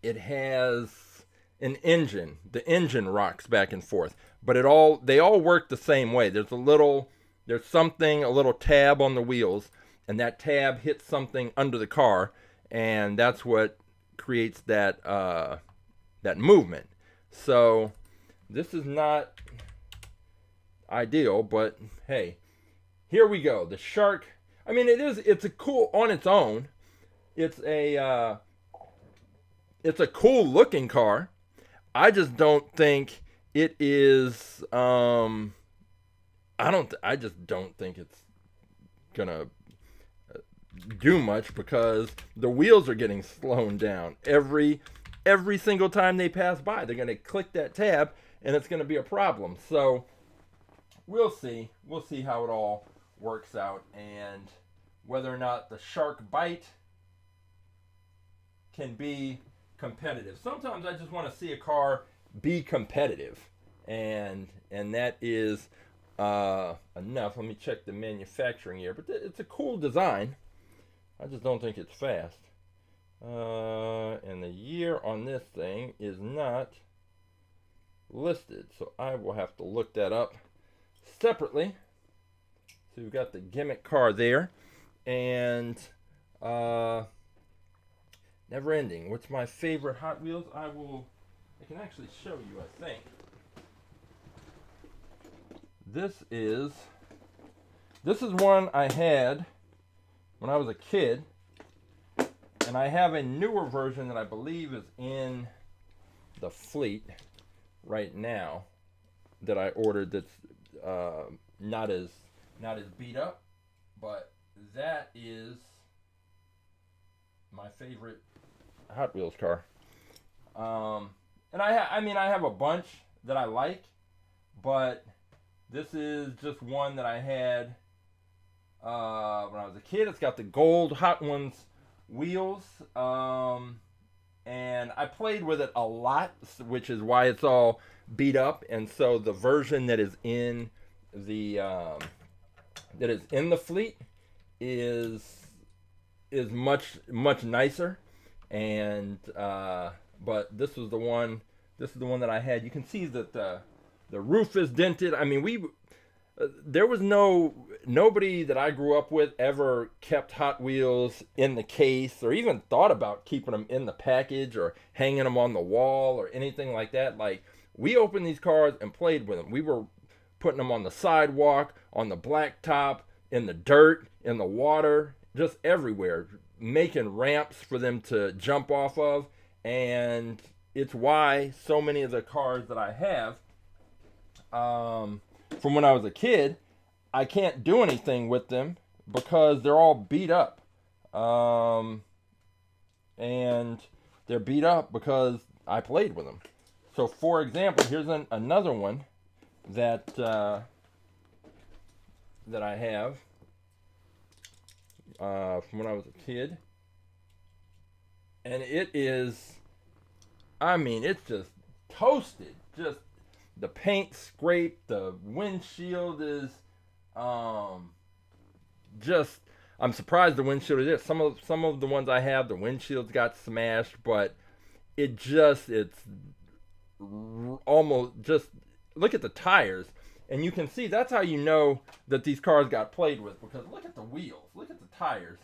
it has an engine. The engine rocks back and forth, but they all work the same way. There's a little tab on the wheels, and that tab hits something under the car, and that's what creates that movement. So this is not ideal, but hey, here we go. The Shark. I mean, it's a cool on its own. It's a cool looking car. I just don't think it is. I just don't think it's gonna do much, because the wheels are getting slowed down every single time they pass by. They're gonna click that tab, and it's gonna be a problem. So we'll see how it all works out, and whether or not the Shark Bite can be competitive. Sometimes I just want to see a car be competitive, and that is enough. Let me check the manufacturing year, but it's a cool design. I just don't think it's fast. And the year on this thing is not listed, so I will have to look that up separately. So we've got the gimmick car there, and Never Ending. What's my favorite Hot Wheels? I can actually show you, I think. This is one I had when I was a kid, and I have a newer version that I believe is in the fleet right now that I ordered, that's not as beat up, but that is my favorite Hot Wheels car. And I have a bunch that I like, but this is just one that I had when I was a kid. It's got the gold Hot Ones wheels, and I played with it a lot, which is why it's all beat up. And so the version that is in the fleet is much nicer. And but this is the one that I had. You can see that the roof is dented. I mean, there was nobody that I grew up with ever kept Hot Wheels in the case, or even thought about keeping them in the package or hanging them on the wall or anything like that. Like, we opened these cars and played with them. We were putting them on the sidewalk, on the blacktop, in the dirt, in the water, just everywhere, making ramps for them to jump off of. And it's why so many of the cars that I have from when I was a kid, I can't do anything with them because they're all beat up. And they're beat up because I played with them. So, for example, here's another one that I have from when I was a kid. And it is, I mean, it's just toasted. Just the paint scraped, the windshield is just, I'm surprised the windshield is there. Some of the ones I have, the windshields got smashed, but it's almost just, look at the tires, and you can see that's how you know that these cars got played with, because look at the wheels, look at the tires.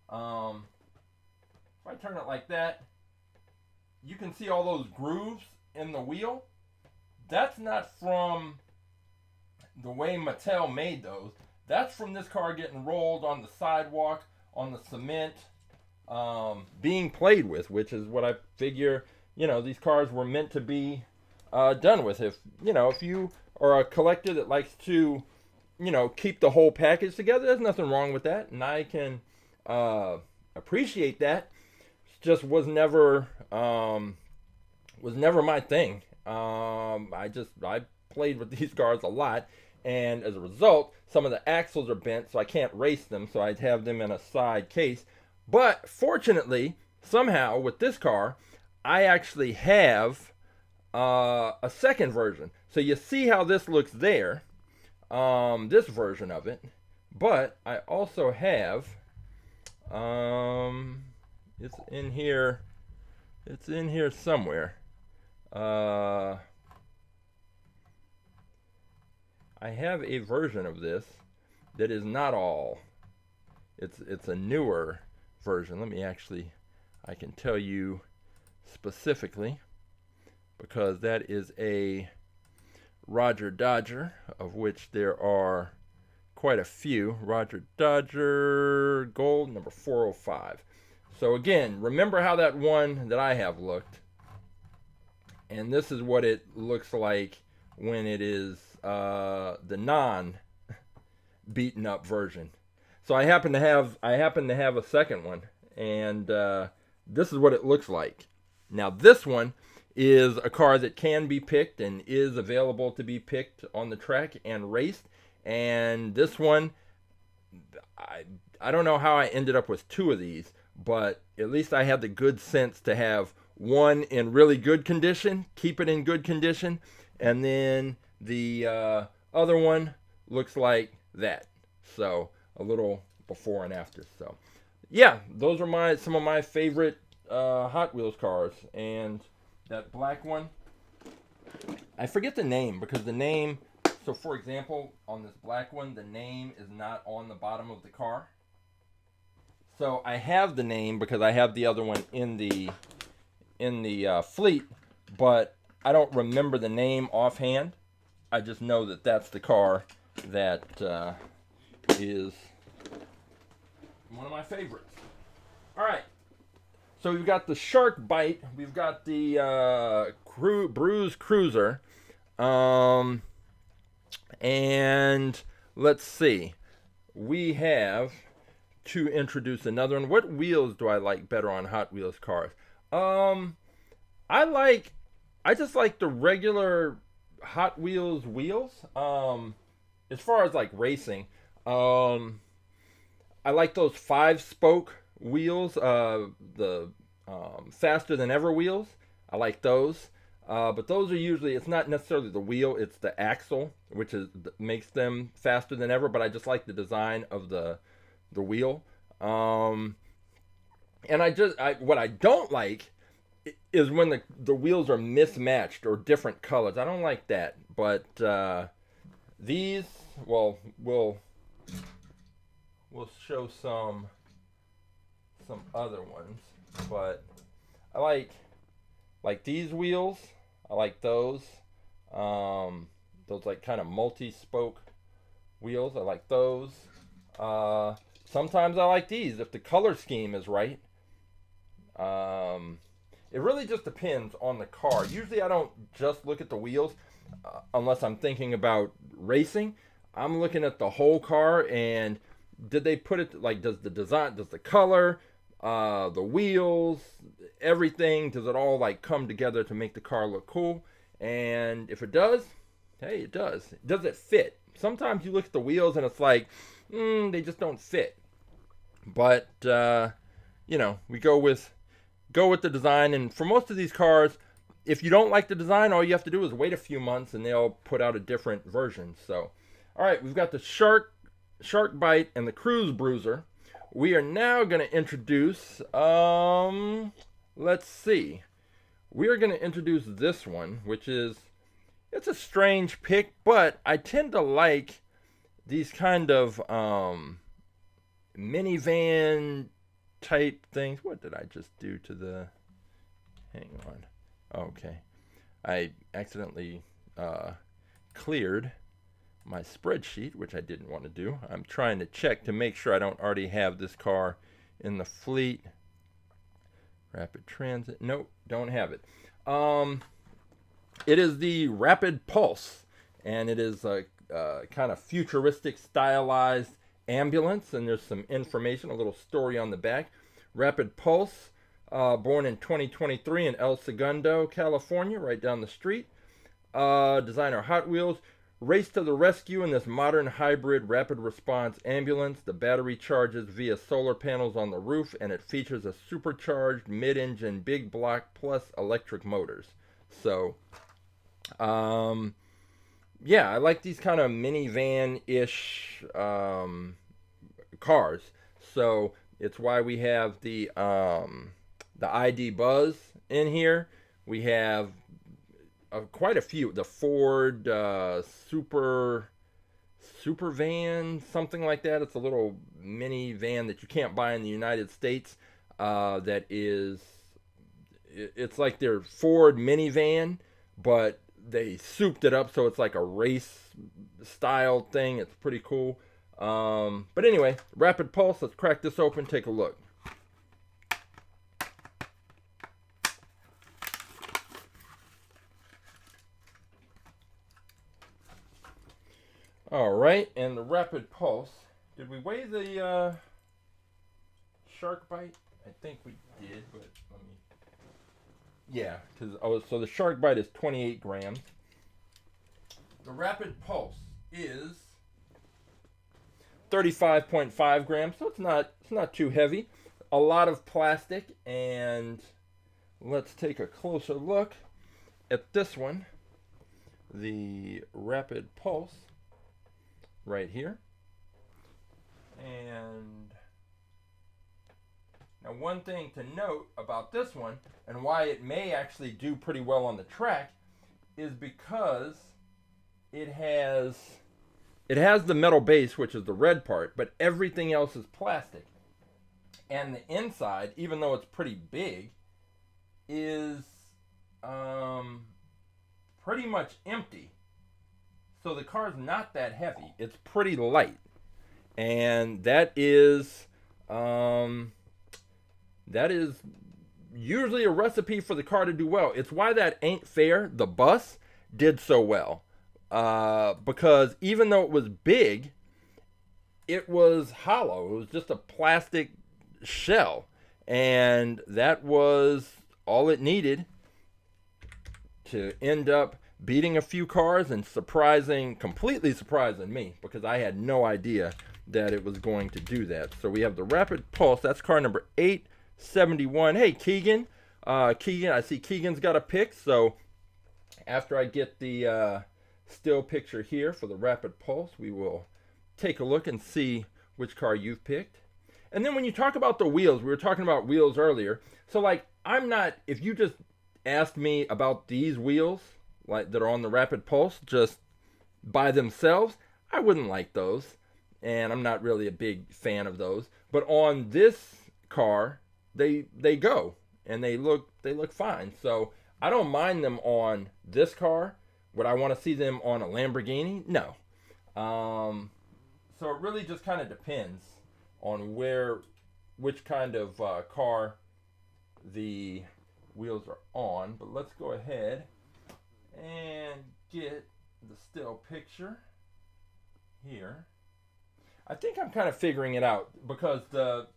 If I turn it like that, you can see all those grooves in the wheel. That's not from the way Mattel made those. That's from this car getting rolled on the sidewalk, on the cement, being played with, which is what I figure, these cars were meant to be done with. If you are a collector that likes to, keep the whole package together, there's nothing wrong with that, and I can appreciate that. It just was never my thing. I played with these cars a lot, and as a result, some of the axles are bent, so I can't race them. So I'd have them in a side case. But fortunately, somehow with this car, I actually have a second version. So you see how this looks there, this version of it. But I also have, it's in here somewhere. I have a version of this that is not all. It's a newer version. Let me I can tell you specifically, because that is a Roger Dodger, of which there are quite a few. Roger Dodger Gold number 405. So again, remember how that one that I have looked, and this is what it looks like when it is the non beaten up version. So I happen to have a second one, and this is what it looks like. Now this one is a car that can be picked and is available to be picked on the track and raced. And this one, I don't know how I ended up with two of these, but at least I had the good sense to have one in really good condition, keep it in good condition, and then the other one looks like that. So a little before and after. So yeah, those are some of my favorite Hot Wheels cars. And that black one, I forget the name, because the name, so for example, on this black one, the name is not on the bottom of the car. So I have the name because I have the other one in the fleet, but I don't remember the name offhand. I just know that that's the car that is one of my favorites. All right. So we've got the Shark Bite. We've got the Bruiser Cruiser. And let's see. We have to introduce another one. What wheels do I like better on Hot Wheels cars? I just like the regular Hot Wheels wheels. As far as like racing, I like those 5-spoke wheels, the faster than ever wheels. I like those. But those are usually, it's not necessarily the wheel, it's the axle, which makes them faster than ever. But I just like the design of the wheel. And what I don't like is when the wheels are mismatched or different colors. I don't like that. But these, well, we'll show some other ones. But I like these wheels. I like those. Those like kind of multi-spoke wheels. I like those. Sometimes I like these if the color scheme is right. It really just depends on the car. Usually I don't just look at the wheels unless I'm thinking about racing. I'm looking at the whole car, and did they put it, like, does the design, does the color, the wheels, everything, does it all like come together to make the car look cool? And if it does, hey, it does. Does it fit? Sometimes you look at the wheels and it's like, they just don't fit. But we go with the design. And for most of these cars, if you don't like the design, all you have to do is wait a few months and they'll put out a different version. So, all right, we've got the Shark Bite and the Cruise Bruiser. We are now going to introduce, let's see. We are going to introduce this one, which is, it's a strange pick, but I tend to like these kind of minivan type things. What did I just do to the, hang on. Okay. I accidentally cleared my spreadsheet, which I didn't want to do. I'm trying to check to make sure I don't already have this car in the fleet. Rapid Transit. Nope, don't have it. It is the Rapid Pulse, and it is a kind of futuristic, stylized ambulance, and there's some information, a little story on the back. Rapid Pulse, born in 2023 in El Segundo, California, right down the street. Designer Hot Wheels. Race to the rescue in this modern hybrid rapid response ambulance. The battery charges via solar panels on the roof, and it features a supercharged mid-engine big block plus electric motors. So, yeah, I like these kind of minivan-ish cars. So it's why we have the ID Buzz in here. We have quite a few. The Ford super van, something like that. It's a little minivan that you can't buy in the United States. That is, it's like their Ford minivan, but they souped it up so it's like a race style thing. It's pretty cool. But anyway, Rapid Pulse. Let's crack this open. Take a look. All right, and the Rapid Pulse. Did we weigh the shark bite? I think we did, but let me. Yeah, because so the shark bite is 28 grams. The Rapid Pulse is 35.5 grams, so it's not too heavy. A lot of plastic, and let's take a closer look at this one, the Rapid Pulse. Right here. And now one thing to note about this one, and why it may actually do pretty well on the track, is because it has the metal base, which is the red part, but everything else is plastic. And the inside, even though it's pretty big, is pretty much empty. So the car's not that heavy. It's pretty light. And that is usually a recipe for the car to do well. It's why that Ain't Fair, the bus, did so well. Because even though it was big, it was hollow. It was just a plastic shell. And that was all it needed to end up beating a few cars and completely surprising me, because I had no idea that it was going to do that. So we have the Rapid Pulse. That's car number 871. Hey, Keegan. Keegan, I see Keegan's got a pick. So after I get the still picture here for the Rapid Pulse, we will take a look and see which car you've picked. And then when you talk about the wheels, we were talking about wheels earlier. So like, if you just asked me about these wheels, like that are on the Rapid Pulse, just by themselves, I wouldn't like those, and I'm not really a big fan of those. But on this car, they go, and they look fine. So I don't mind them on this car. Would I want to see them on a Lamborghini? No. So it really just kind of depends on which kind of car the wheels are on. But let's go ahead and get the still picture here. I think I'm kind of figuring it out, because the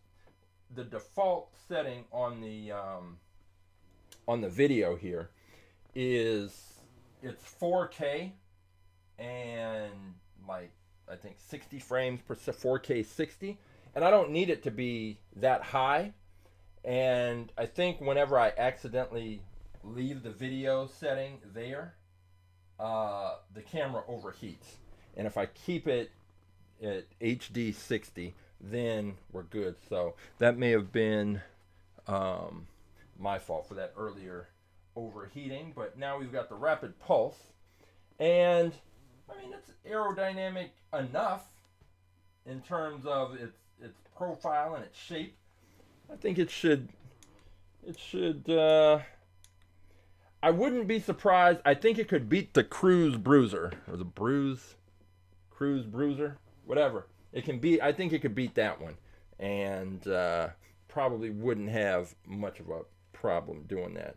default setting on the video here is it's 4K and like I think 60 frames per 4K 60, and I don't need it to be that high. And I think whenever I accidentally leave the video setting there, the camera overheats. And if I keep it at HD 60, then we're good. So that may have been my fault for that earlier overheating. But now we've got the Rapid Pulse, and I mean, it's aerodynamic enough in terms of its profile and its shape. I think it should I wouldn't be surprised. I think it could beat the Cruise Bruiser, or the Cruise Bruiser, whatever. It can beat. I think it could beat that one, and probably wouldn't have much of a problem doing that.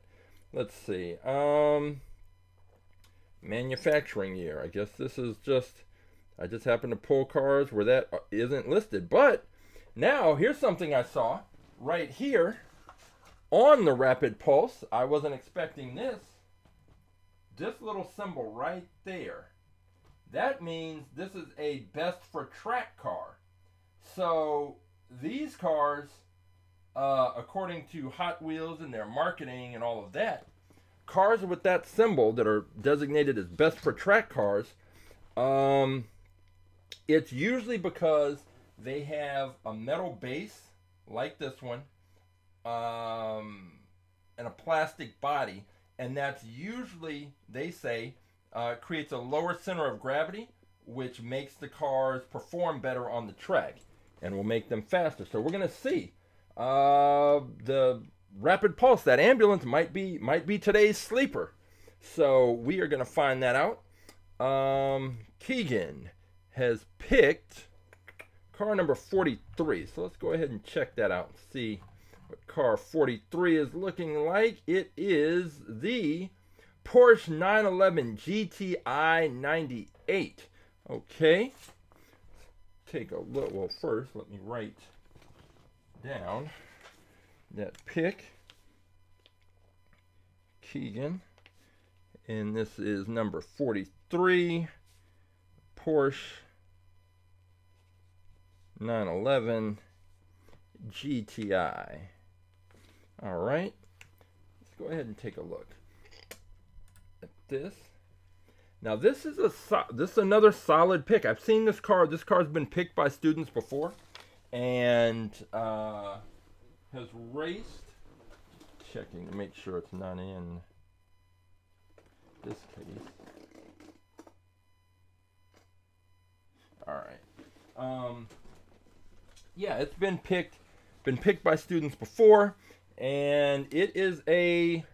Let's see. Manufacturing year. I guess this is just, I just happen to pull cars where that isn't listed. But now, here's something I saw right here on the Rapid Pulse. I wasn't expecting this. This little symbol right there. That means this is a best for track car. So these cars, according to Hot Wheels and their marketing and all of that, cars with that symbol that are designated as best for track cars, it's usually because they have a metal base like this one, and a plastic body, and that's usually, they say, creates a lower center of gravity, which makes the cars perform better on the track and will make them faster. So we're going to see the Rapid Pulse. That ambulance might be today's sleeper. So we are going to find that out. Keegan has picked car number 43. So let's go ahead and check that out and see what car 43 is looking like. It is the Porsche 911 GTI 98. Okay. Take a look. Well, first, let me write down that pick. Keegan. And this is number 43. Porsche 911 GTI. All right. Let's go ahead and take a look at this. Now this is another solid pick. I've seen this car. This car's been picked by students before, and has raced. Checking to make sure it's not in this case. All right. Yeah, it's been picked by students before, and it is it's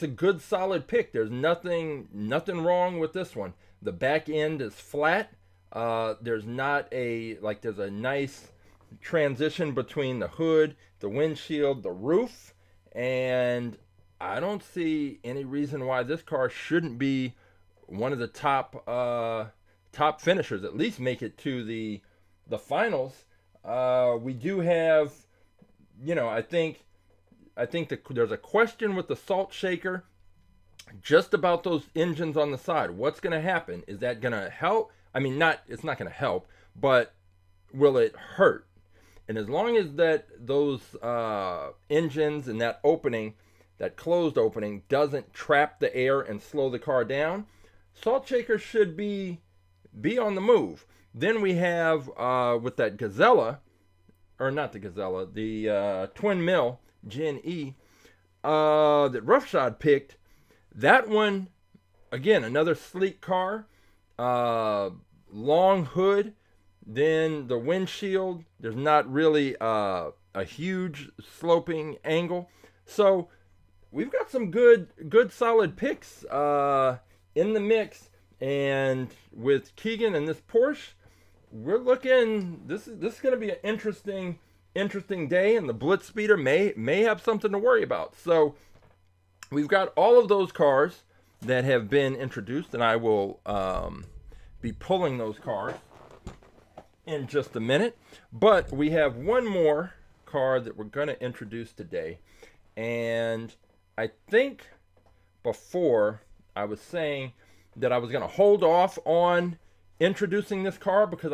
a good solid pick. There's nothing wrong with this one. The back end is flat. There's a nice transition between the hood, the windshield, the roof, and I don't see any reason why this car shouldn't be one of the top finishers. At least make it to the finals. We do have, I think there's a question with the salt shaker just about those engines on the side. What's going to happen? Is that going to help? I mean, it's not going to help, but will it hurt? And as long as those engines and that closed opening doesn't trap the air and slow the car down, salt shaker should be on the move. Then we have with that Gazella, or not the Gazella, the Twin Mill Gen E that Roughshod picked. That one, again, another sleek car, long hood. Then the windshield, there's not really a huge sloping angle. So we've got some good solid picks in the mix. And with Keegan and this Porsche, we're looking, this is going to be an interesting day, and the BlitzSpeeder may have something to worry about. So we've got all of those cars that have been introduced, and I will be pulling those cars in just a minute. But we have one more car that we're going to introduce today, and I think before I was saying that I was going to hold off on introducing this car because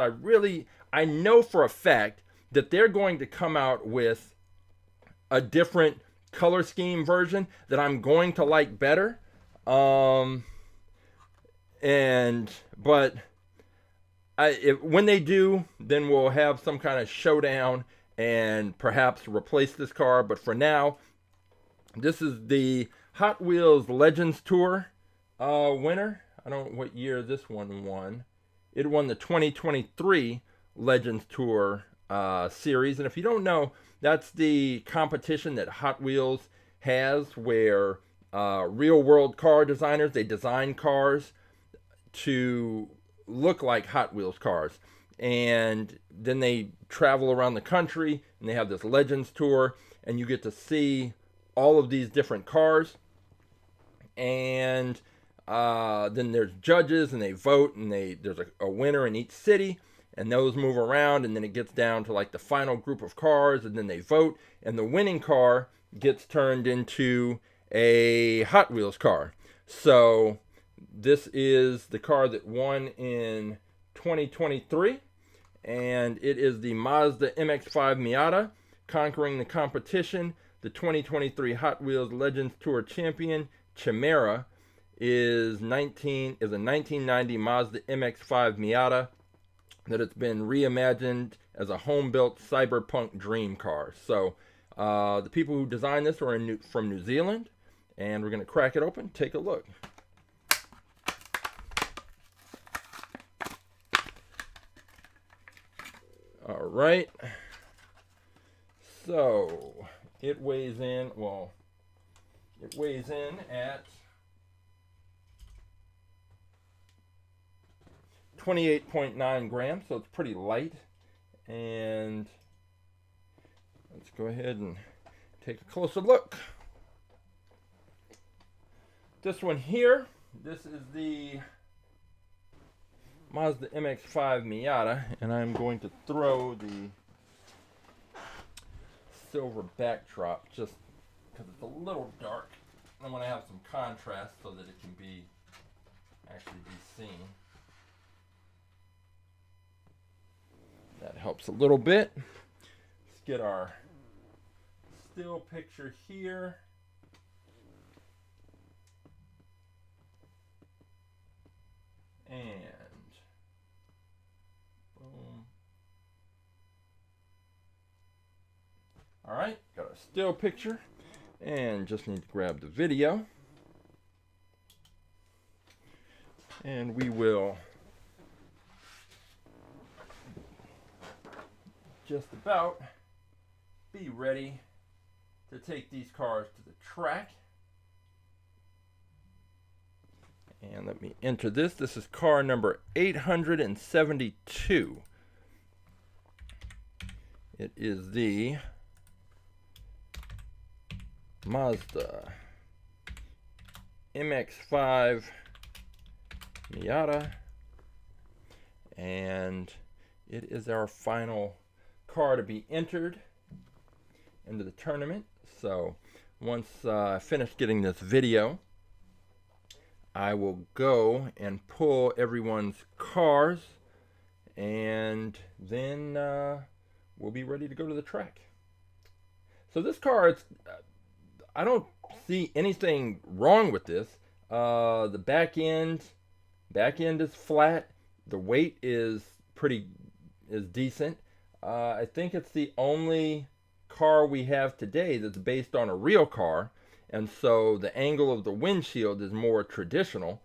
I know for a fact that they're going to come out with a different color scheme version that I'm going to like better. When they do, then we'll have some kind of showdown and perhaps replace this car. But for now, this is the Hot Wheels Legends Tour winner. I don't know what year this one won. It won the 2023 Legends Tour series. And if you don't know, that's the competition that Hot Wheels has where real world car designers, they design cars to look like Hot Wheels cars. And then they travel around the country and they have this Legends Tour, and you get to see all of these different cars, and then there's judges, and they vote, and there's a winner in each city, and those move around, and then it gets down to like the final group of cars, and then they vote, and the winning car gets turned into a Hot Wheels car. So this is the car that won in 2023, and it is the Mazda MX-5 Miata, conquering the competition. The 2023 Hot Wheels Legends Tour champion, Chimera, is a 1990 Mazda MX-5 Miata that has been reimagined as a home-built cyberpunk dream car. So the people who designed this are from New Zealand, and we're going to crack it open, take a look. All right. So it weighs in at 28.9 grams, so it's pretty light. And let's go ahead and take a closer look. This one here, this is the Mazda MX-5 Miata, and I'm going to throw the silver backdrop just because it's a little dark. I want to have some contrast so that it can actually be seen. That helps a little bit. Let's get our still picture here. And boom. All right, got our still picture, and just need to grab the video. And we will just about be ready to take these cars to the track. And let me enter this. This is car number 872. It is the Mazda MX-5 Miata, and it is our final car to be entered into the tournament. So once I finish getting this video, I will go and pull everyone's cars, and then we'll be ready to go to the track. So this car, I don't see anything wrong with this. The back end is flat. The weight is decent. I think it's the only car we have today that's based on a real car, and so the angle of the windshield is more traditional.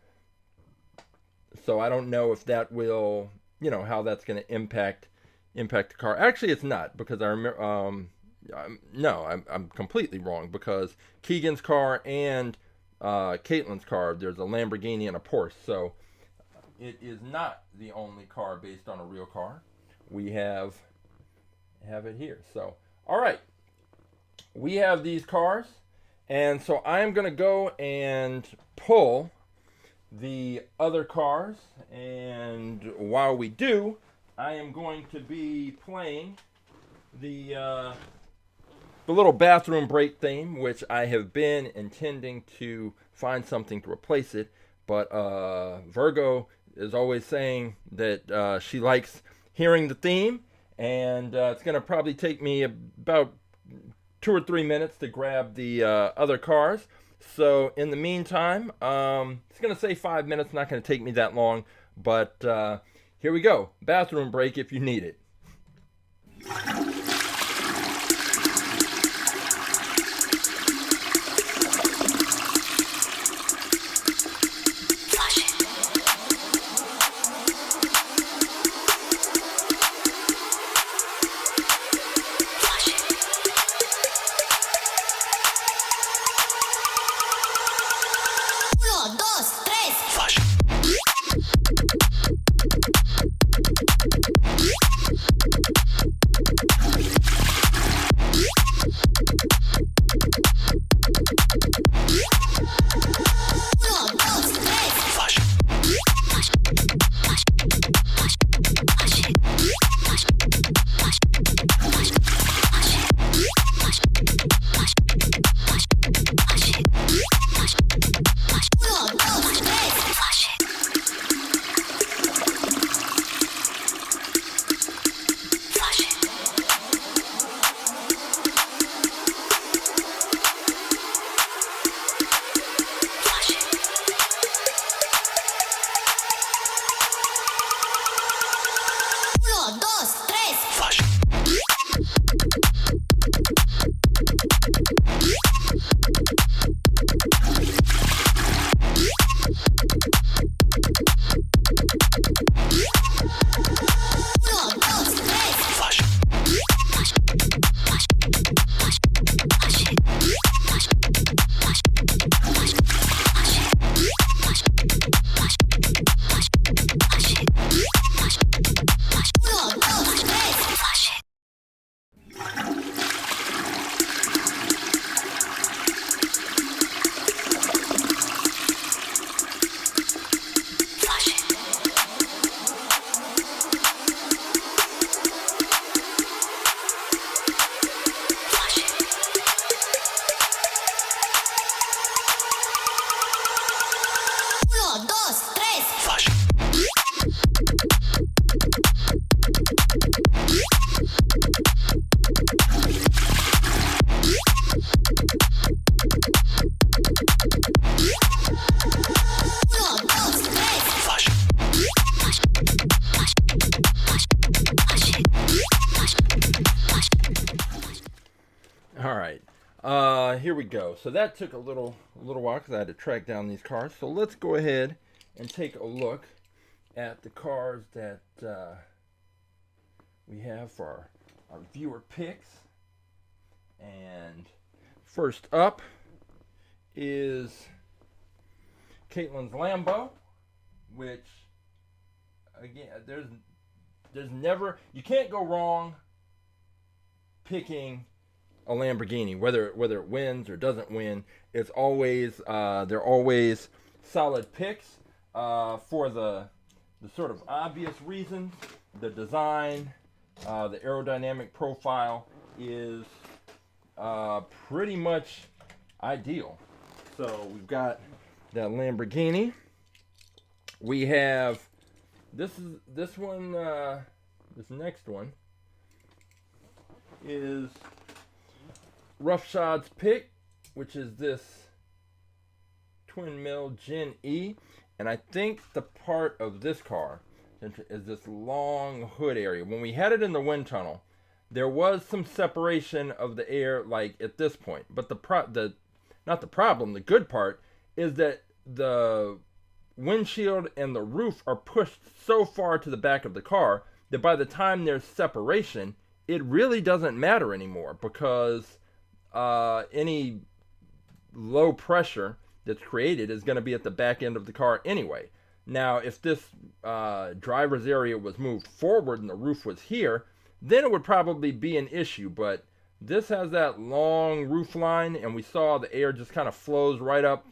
So I don't know if that will, how that's going to impact the car. Actually, it's not, because I remember. I'm completely wrong, because Keegan's car and Caitlin's car, there's a Lamborghini and a Porsche. So it is not the only car based on a real car. We have it here. So, all right, we have these cars, and so I am going to go and pull the other cars, and while we do, I am going to be playing the little bathroom break theme, which I have been intending to find something to replace it, but Virgo is always saying that she likes hearing the theme, and it's going to probably take me about 2 or 3 minutes to grab the other cars. So in the meantime, it's going to say 5 minutes, not going to take me that long, but here we go. Bathroom break if you need it. dos, tres. Flash. All right, here we go. So that took a little while because I had to track down these cars. So let's go ahead and take a look at the cars that we have for our viewer picks. And first up is Caitlin's Lambo, which again, there's never, you can't go wrong picking a Lamborghini, whether it wins or doesn't win. It's always they're always solid picks for the sort of obvious reasons. The design, the aerodynamic profile is pretty much ideal. So we've got that Lamborghini. We have this next one is Roughshods pick, which is this twin mill Gen E, and I think the part of this car is this long hood area. When we had it in the wind tunnel, there was some separation of the air, like at this point. But the good part is that the windshield and the roof are pushed so far to the back of the car that by the time there's separation, it really doesn't matter anymore, because any low pressure that's created is going to be at the back end of the car anyway. Now, if this driver's area was moved forward and the roof was here, then it would probably be an issue. But this has that long roof line, and we saw the air just kind of flows right up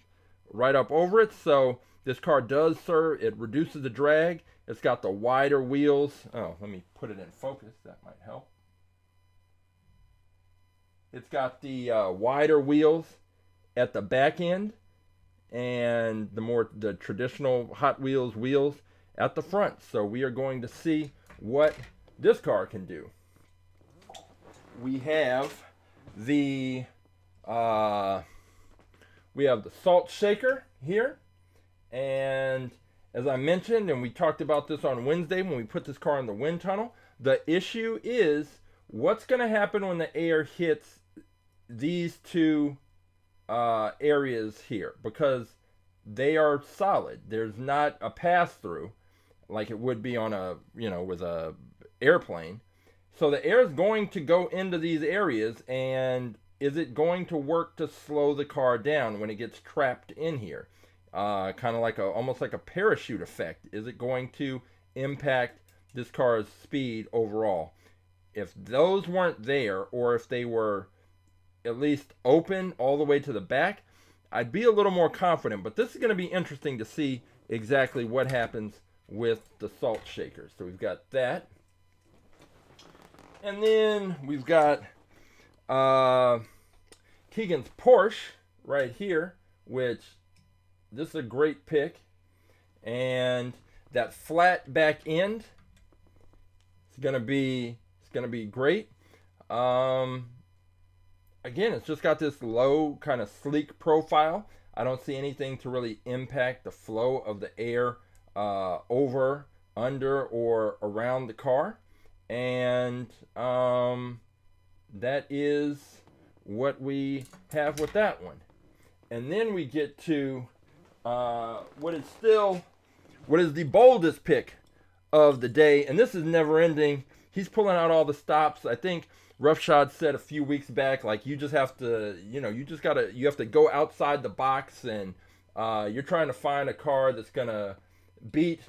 over it. So this car does serve, it reduces the drag. It's got the wider wheels. Oh, let me put it in focus. That might help. It's got the wider wheels at the back end, and the traditional Hot Wheels wheels at the front. So we are going to see what this car can do. We have the salt shaker here, and as I mentioned, and we talked about this on Wednesday when we put this car in the wind tunnel, the issue is what's going to happen when the air hits these two areas here, because they are solid. There's not a pass-through like it would be on a, with a airplane. So the air is going to go into these areas, and is it going to work to slow the car down when it gets trapped in here? Kind of like almost like a parachute effect. Is it going to impact this car's speed overall? If those weren't there, or if they were at least open all the way to the back, I'd be a little more confident. But this is going to be interesting to see exactly what happens with the salt shakers. So we've got that. And then we've got Keegan's Porsche right here, which this is a great pick. And that flat back end is going to be great. Again, it's just got this low kind of sleek profile. I don't see anything to really impact the flow of the air over, under, or around the car. And that is what we have with that one. And then we get to what is the boldest pick of the day. And this is never ending. He's pulling out all the stops. I think Roughshod said a few weeks back, like, you just have to, you have to go outside the box, and you're trying to find a car that's going to beat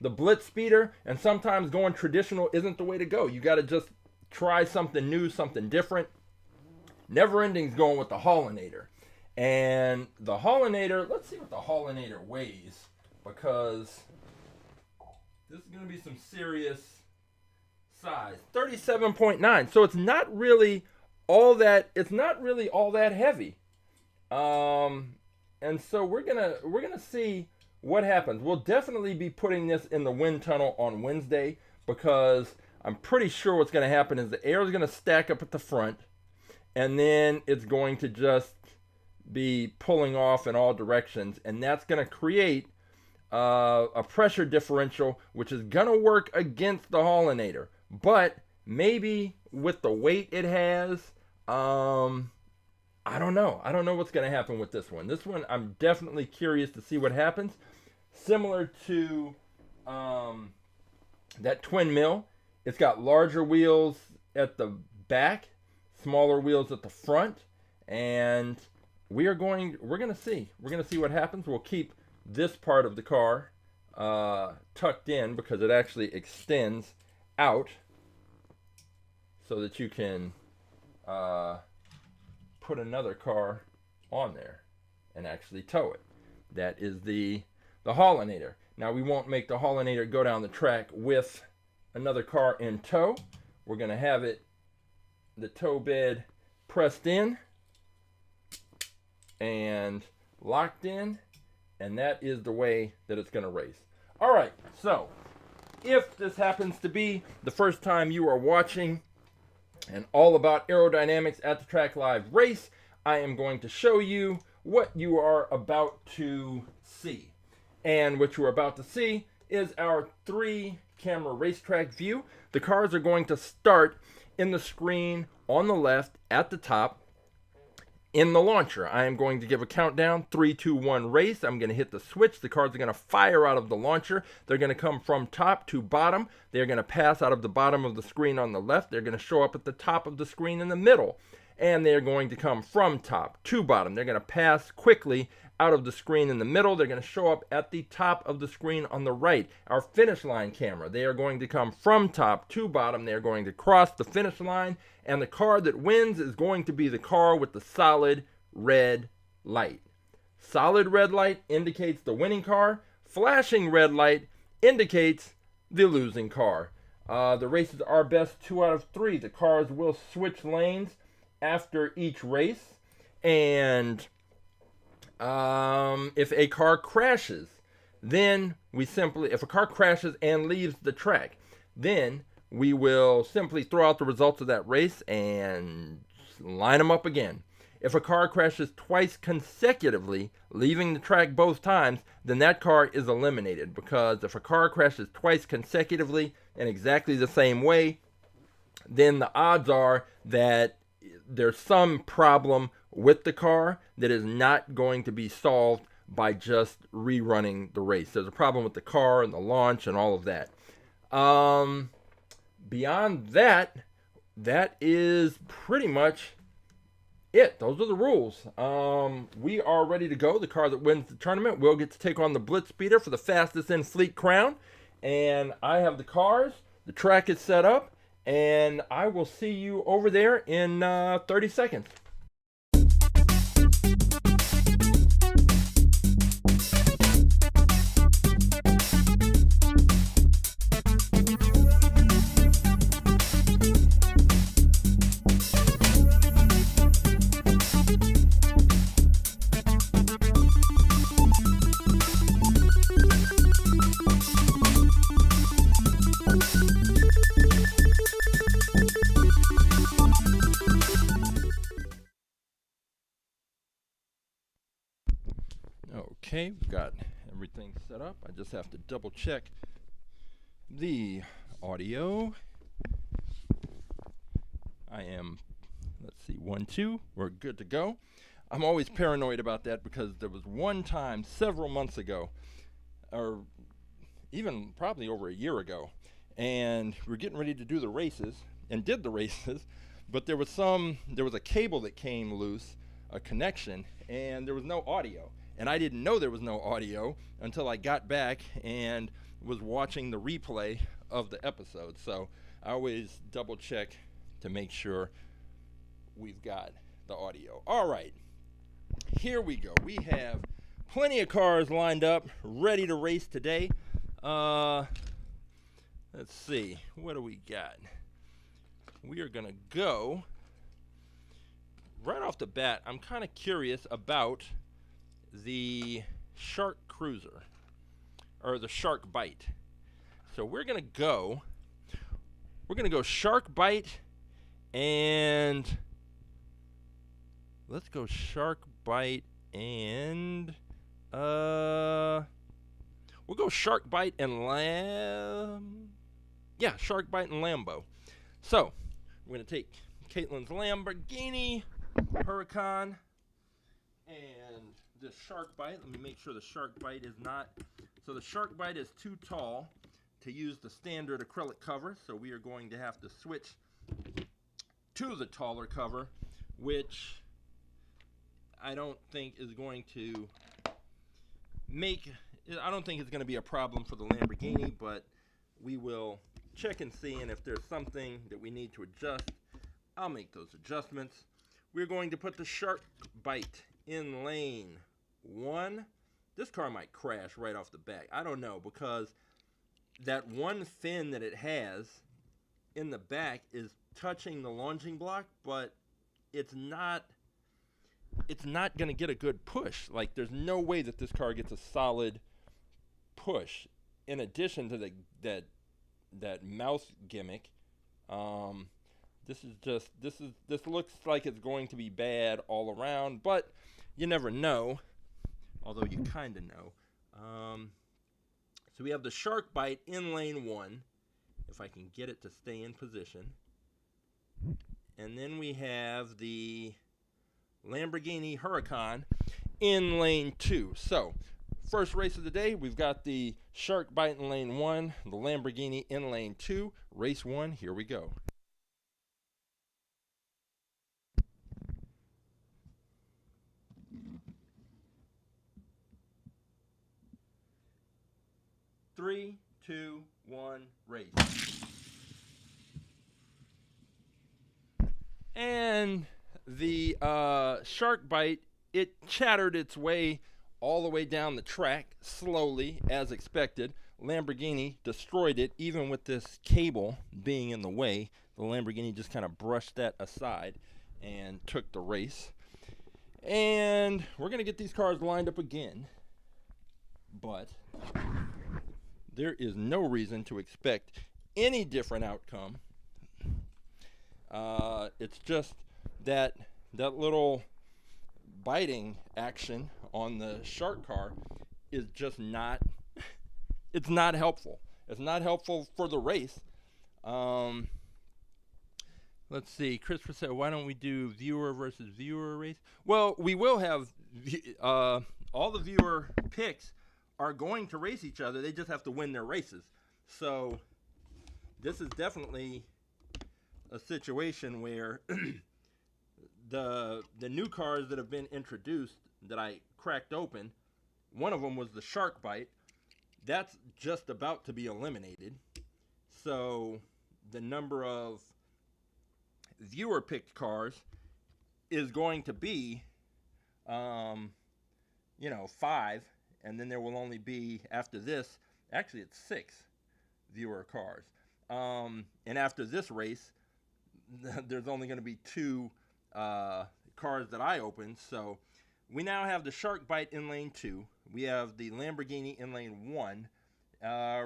the BlitzSpeeder, and sometimes going traditional isn't the way to go. You got to just try something new, something different. Never Ending's going with the Haulinator. And the Haulinator, let's see what the Haulinator weighs, because this is going to be some serious size. 37.9. So it's not really all that heavy. And so we're gonna see what happens? We'll definitely be putting this in the wind tunnel on Wednesday, because I'm pretty sure what's going to happen is the air is going to stack up at the front, and then it's going to just be pulling off in all directions, and that's going to create a pressure differential, which is going to work against the Haulinator. But maybe with the weight it has, I don't know. I don't know what's going to happen with this one. This one, I'm definitely curious to see what happens. Similar to that twin mill, it's got larger wheels at the back, smaller wheels at the front, and we're going to see. We're going to see what happens. We'll keep this part of the car tucked in, because it actually extends out so that you can put another car on there and actually tow it. That is the Haulinator. Now, we won't make the Haulinator go down the track with another car in tow. We're going to have the tow bed pressed in and locked in, and that is the way that it's going to race. All right, so if this happens to be the first time you are watching an all about aerodynamics at the Track Live race, I am going to show you what you are about to see. And what you are about to see is our 3-camera racetrack view. The cars are going to start in the screen on the left at the top in the launcher. I am going to give a countdown, 3, 2, 1, race. I'm going to hit the switch. The cars are going to fire out of the launcher. They're going to come from top to bottom. They're going to pass out of the bottom of the screen on the left. They're going to show up at the top of the screen in the middle. And they're going to come from top to bottom. They're going to pass quickly out of the screen in the middle. They're going to show up at the top of the screen on the right. Our finish line camera, they are going to come from top to bottom. They're going to cross the finish line, and the car that wins is going to be the car with the solid red light. Solid red light indicates the winning car. Flashing red light indicates the losing car. The races are best 2 out of 3. The cars will switch lanes after each race, and if a car crashes, then if a car crashes and leaves the track, then we will simply throw out the results of that race and line them up again. If a car crashes twice consecutively, leaving the track both times, then that car is eliminated, because if a car crashes twice consecutively in exactly the same way, then the odds are that there's some problem with the car that is not going to be solved by just rerunning the race. There's a problem with the car and the launch and all of that. Beyond that, that is pretty much it. Those are the rules. We are ready to go. The car that wins the tournament will get to take on the BlitzSpeeder for the fastest in fleet crown. And I have the cars. The track is set up. And I will see you over there in 30 seconds. Okay, we've got everything set up. I just have to double check the audio. I am, let's see, 1, 2, we're good to go. I'm always paranoid about that, because there was one time several months ago, or even probably over a year ago, and we're getting ready to do the races, and did the races, but there was a cable that came loose, a connection, and there was no audio. And I didn't know there was no audio until I got back and was watching the replay of the episode. So I always double check to make sure we've got the audio. All right, here we go. We have plenty of cars lined up, ready to race today. Let's see, what do we got? We are going to go right off the bat. I'm kind of curious about the Shark Cruiser. or the shark bite. So we're gonna go shark bite, and let's go shark bite and we'll go shark bite and shark bite and Lambo. So we're gonna take Caitlin's Lamborghini Huracan and this shark bite. Let me make sure the shark bite is not, so the shark bite is too tall to use the standard acrylic cover, so we are going to have to switch to the taller cover, which I don't think is going to I don't think it's going to be a problem for the Lamborghini, but we will check and see, and if there's something that we need to adjust, I'll make those adjustments. We're going to put the shark bite in lane 1. This car might crash right off the bat. I don't know, because that one fin that it has in the back is touching the launching block, but it's not going to get a good push. Like, there's no way that this car gets a solid push. In addition to that mouse gimmick, this looks like it's going to be bad all around, but you never know, although you kind of know. So we have the shark bite in lane 1, if I can get it to stay in position. And then we have the Lamborghini Huracan in lane 2. So, first race of the day, we've got the shark bite in lane 1, the Lamborghini in lane 2. Race 1, here we go. Three, two, one, race. And the shark bite, it chattered its way all the way down the track slowly, as expected. Lamborghini destroyed it, even with this cable being in the way. The Lamborghini just kind of brushed that aside and took the race. And we're going to get these cars lined up again, but there is no reason to expect any different outcome. It's just that little biting action on the shark car is just not, it's not helpful. It's not helpful for the race. Let's see. Christopher said, why don't we do viewer versus viewer race? Well, we will have all the viewer picks are going to race each other. They just have to win their races. So this is definitely a situation where the new cars that have been introduced that I cracked open, one of them was the shark bite. That's just about to be eliminated. So the number of viewer picked cars is going to be 5, and then there will only be, after this, actually it's 6 viewer cars, and after this race there's only going to be 2 cars that I opened. So we now have the shark bite in lane 2, we have the Lamborghini in lane 1.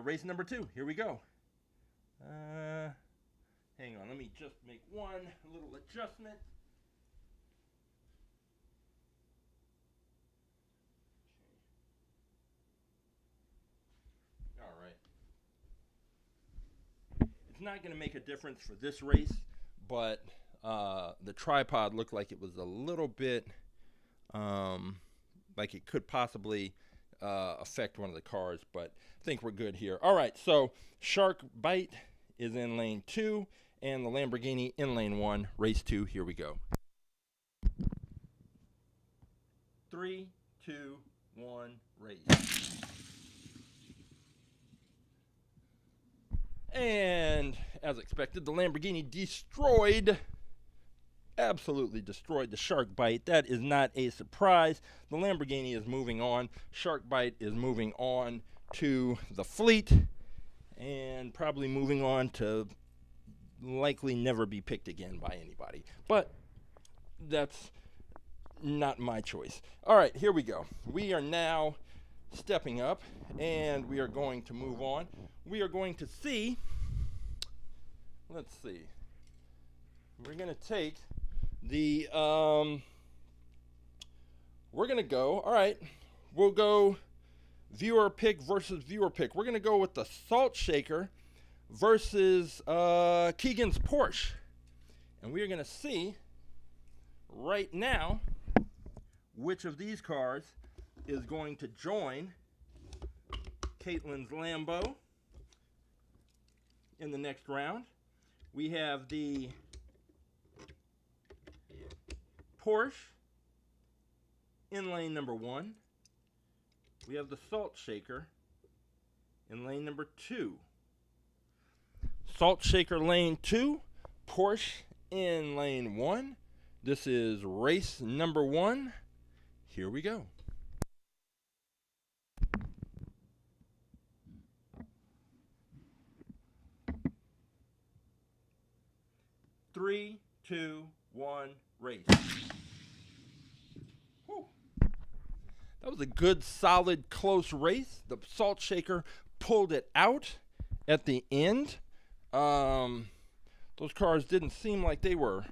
Race number 2, here we go. Hang on, let me just make one little adjustment. All right. It's not going to make a difference for this race, but the tripod looked like it was a little bit like it could possibly affect one of the cars, but I think we're good here. All right, so shark bite is in lane 2, and the Lamborghini in lane 1. Race 2, here we go. 3, 2, 1, race. And as expected, the Lamborghini absolutely destroyed the shark bite. That is not a surprise. The Lamborghini is moving on. Shark bite is moving on to the fleet, and probably moving on to likely never be picked again by anybody. But that's not my choice. All right, here we go. We are now stepping up, and we are going to move on. We are going to see, let's see, we're going to take the, we're going to go, all right, we'll go viewer pick versus viewer pick. We're going to go with the Salt Shaker versus Keegan's Porsche. And we are going to see right now which of these cars is going to join Caitlin's Lambo in the next round. We have the Porsche in lane number 1. We have the Salt Shaker in lane number 2. Salt Shaker lane 2, Porsche in lane 1. This is race number 1. Here we go. Three, two, one, race. Whew. That was a good, solid, close race. The Salt Shaker pulled it out at the end. Those cars didn't seem like they were,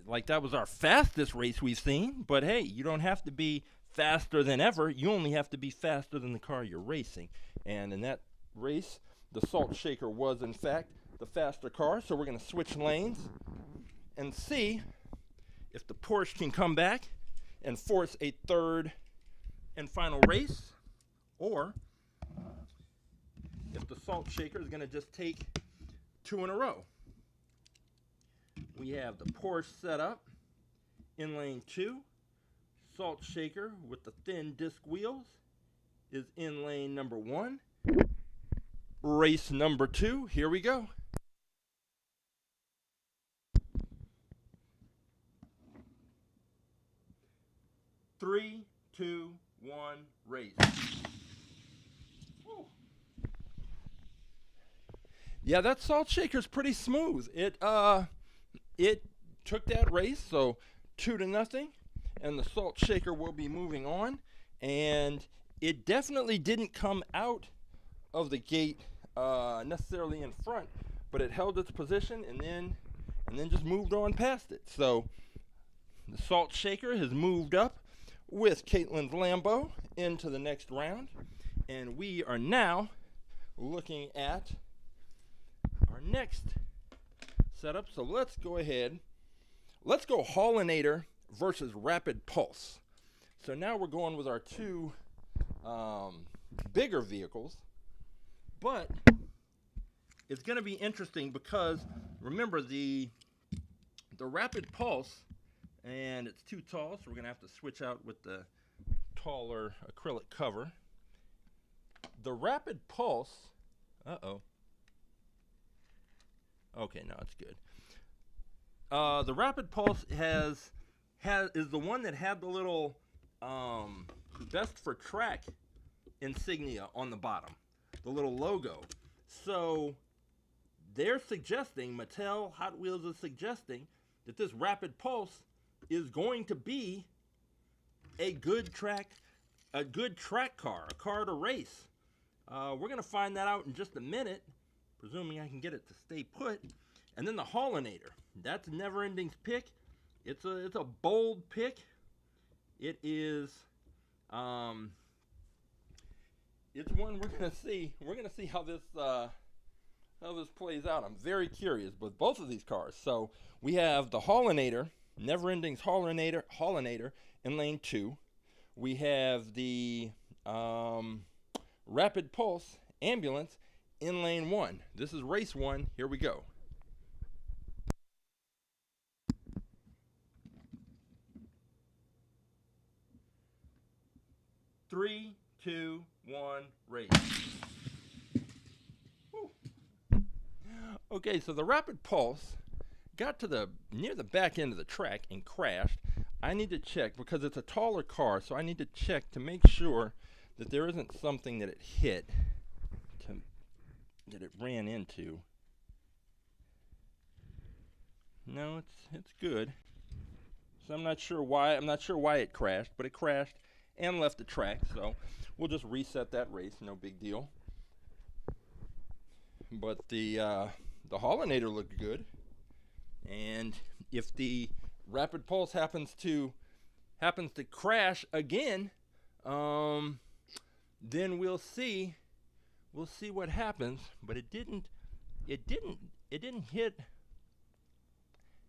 like that was our fastest race we've seen. But hey, you don't have to be faster than ever. You only have to be faster than the car you're racing. And in that race, the Salt Shaker was, in fact, the faster car. So we're going to switch lanes and see if the Porsche can come back and force a third and final race, or if the Salt Shaker is going to just take 2 in a row. We have the Porsche set up in lane 2. Salt Shaker with the thin disc wheels is in lane number 1. Race number 2, here we go. Three, two, one, race. Woo. Yeah, that Salt Shaker's pretty smooth. It took that race, so 2-0, and the Salt Shaker will be moving on. And it definitely didn't come out of the gate necessarily in front, but it held its position and then just moved on past it. So the Salt Shaker has moved up with Caitlin's Lambo into the next round, and we are now looking at our next setup. So let's go ahead. Let's go Haulinator versus Rapid Pulse. So now we're going with our 2 bigger vehicles, but it's going to be interesting because remember the Rapid Pulse, and it's too tall, so we're going to have to switch out with the taller acrylic cover. The Rapid Pulse, okay, no, it's good. The Rapid Pulse is the one that had the little Best for Track insignia on the bottom, the little logo. So they're suggesting, Mattel Hot Wheels is suggesting, that this Rapid Pulse is going to be a good track car, a car to race. We're going to find that out in just a minute, presuming I can get it to stay put. And then the Haulinator. That's Never Ending's pick. It's a bold pick. It is it's one we're going to see. We're going to see how this plays out. I'm very curious with both of these cars. So we have the Haulinator, Never Ending's Haulinator in lane 2. We have the Rapid Pulse Ambulance in lane 1. This is race 1. Here we go. Three, two, one, race. Woo. Okay, so the Rapid Pulse got to near the back end of the track and crashed. I need to check because it's a taller car, so I need to check to make sure that there isn't something that it hit, that it ran into. No, it's good. So I'm not sure why it crashed, but it crashed and left the track. So we'll just reset that race, no big deal. But the Haulinator looked good, and if the Rapid Pulse happens to crash again, then we'll see what happens. But it didn't hit.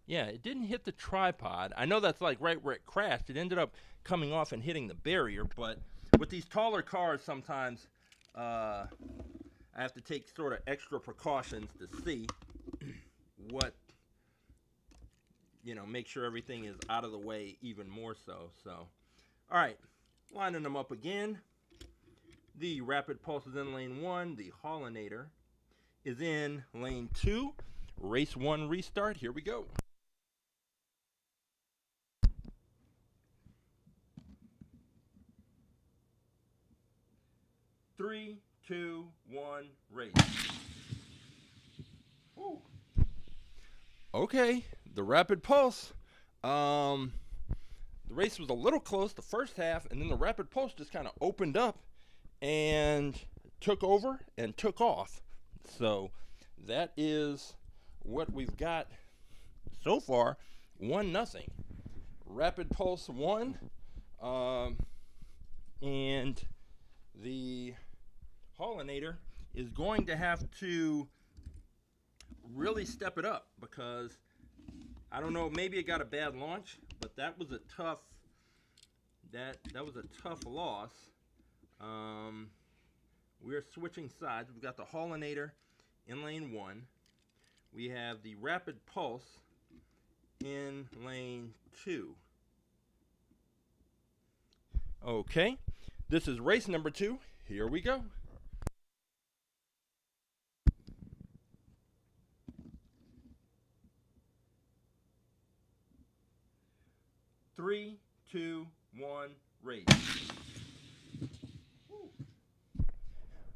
Yeah, it didn't hit the tripod. I know that's like right where it crashed. It ended up coming off and hitting the barrier. But with these taller cars, sometimes I have to take sort of extra precautions to see what, make sure everything is out of the way even more so. So, all right, lining them up again. The Rapid Pulse is in lane 1. The Haulinator is in lane 2. Race 1 restart. Here we go. Three, two, one, race. Woo. Okay, the Rapid Pulse. The race was a little close the first half, and then the Rapid Pulse just kind of opened up and took over and took off. So that is what we've got so far. 1-0. Rapid Pulse won, and the Haulinator is going to have to really step it up, because I don't know, maybe it got a bad launch, but that was a tough loss. We're switching sides. We've got the Haulinator in lane 1. We have the Rapid Pulse in lane 2. Okay, this is race number 2. Here we go. Three, two, one, race. Woo.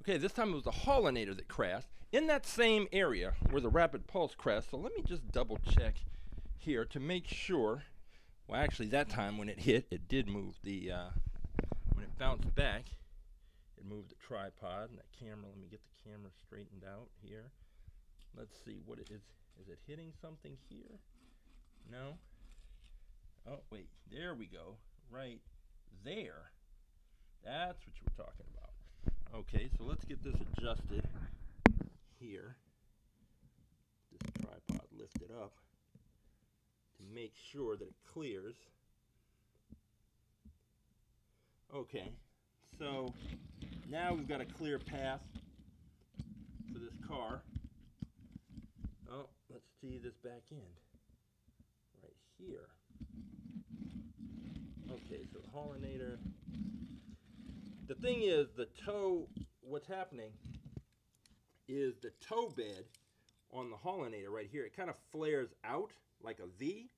Okay, this time it was the Haulinator that crashed in that same area where the Rapid Pulse crashed. So let me just double check here to make sure. Well, actually, that time when it hit, it did move the, when it bounced back, it moved the tripod and that camera. Let me get the camera straightened out here. Let's see what it is. Is it hitting something here? No. Oh, wait, there we go, right there. That's what you were talking about. Okay, so let's get this adjusted here. This tripod lifted up to make sure that it clears. Okay, so now we've got a clear path for this car. Oh, let's see this back end right here. Okay, so Haulinator. The thing is, what's happening is the toe bed on the Haulinator right here, it kind of flares out like a V,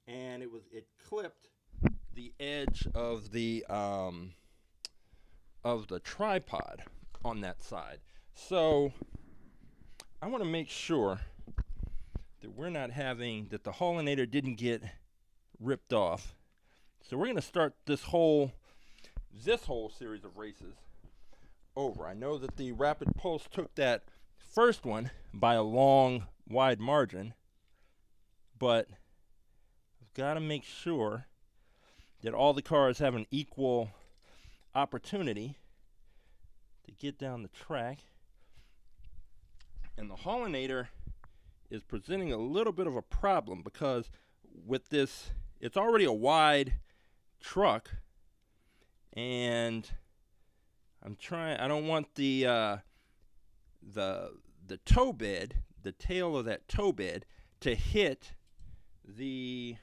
and it clipped the edge of the tripod on that side. So I want to make sure that that the Haulinator didn't get ripped off. So we're going to start this whole series of races over. I know that the Rapid Pulse took that first one by a long, wide margin, but I've got to make sure that all the cars have an equal opportunity to get down the track. And the Haulinator is presenting a little bit of a problem, because with this, it's already a wide truck, and I don't want the toe bed, the tail of that toe bed, to hit the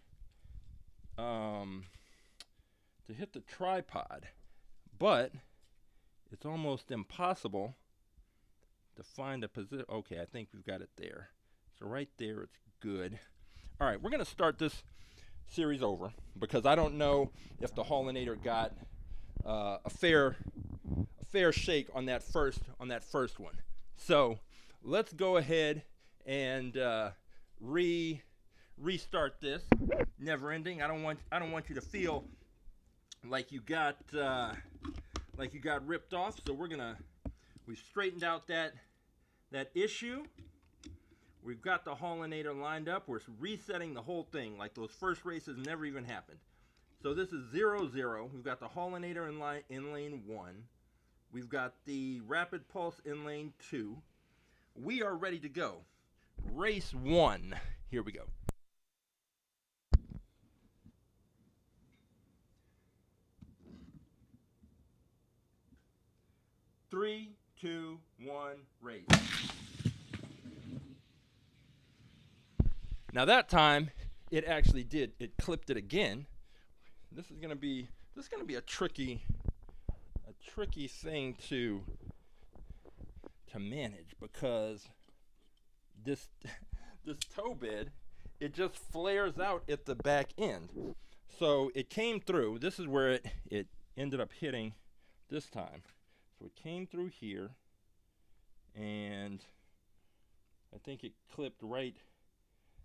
tripod, but it's almost impossible to find a position. Okay, I think we've got it there. So right there, it's good. All right, we're going to start this series over, because I don't know if the Haulinator got a fair shake on that first one. So let's go ahead and restart this. Never ending. I don't want you to feel like you got like you got ripped off. So we've straightened out that issue. We've got the Haulinator lined up. We're resetting the whole thing like those first races never even happened. So this is 0-0. We've got the Haulinator in lane 1. We've got the Rapid Pulse in lane 2. We are ready to go. Race 1. Here we go. Three, two, one, race. Now that time, it actually did. It clipped it again. This is gonna be a tricky thing to manage, because this toe bed, it just flares out at the back end. So it came through. This is where it ended up hitting this time. So it came through here, and I think it clipped right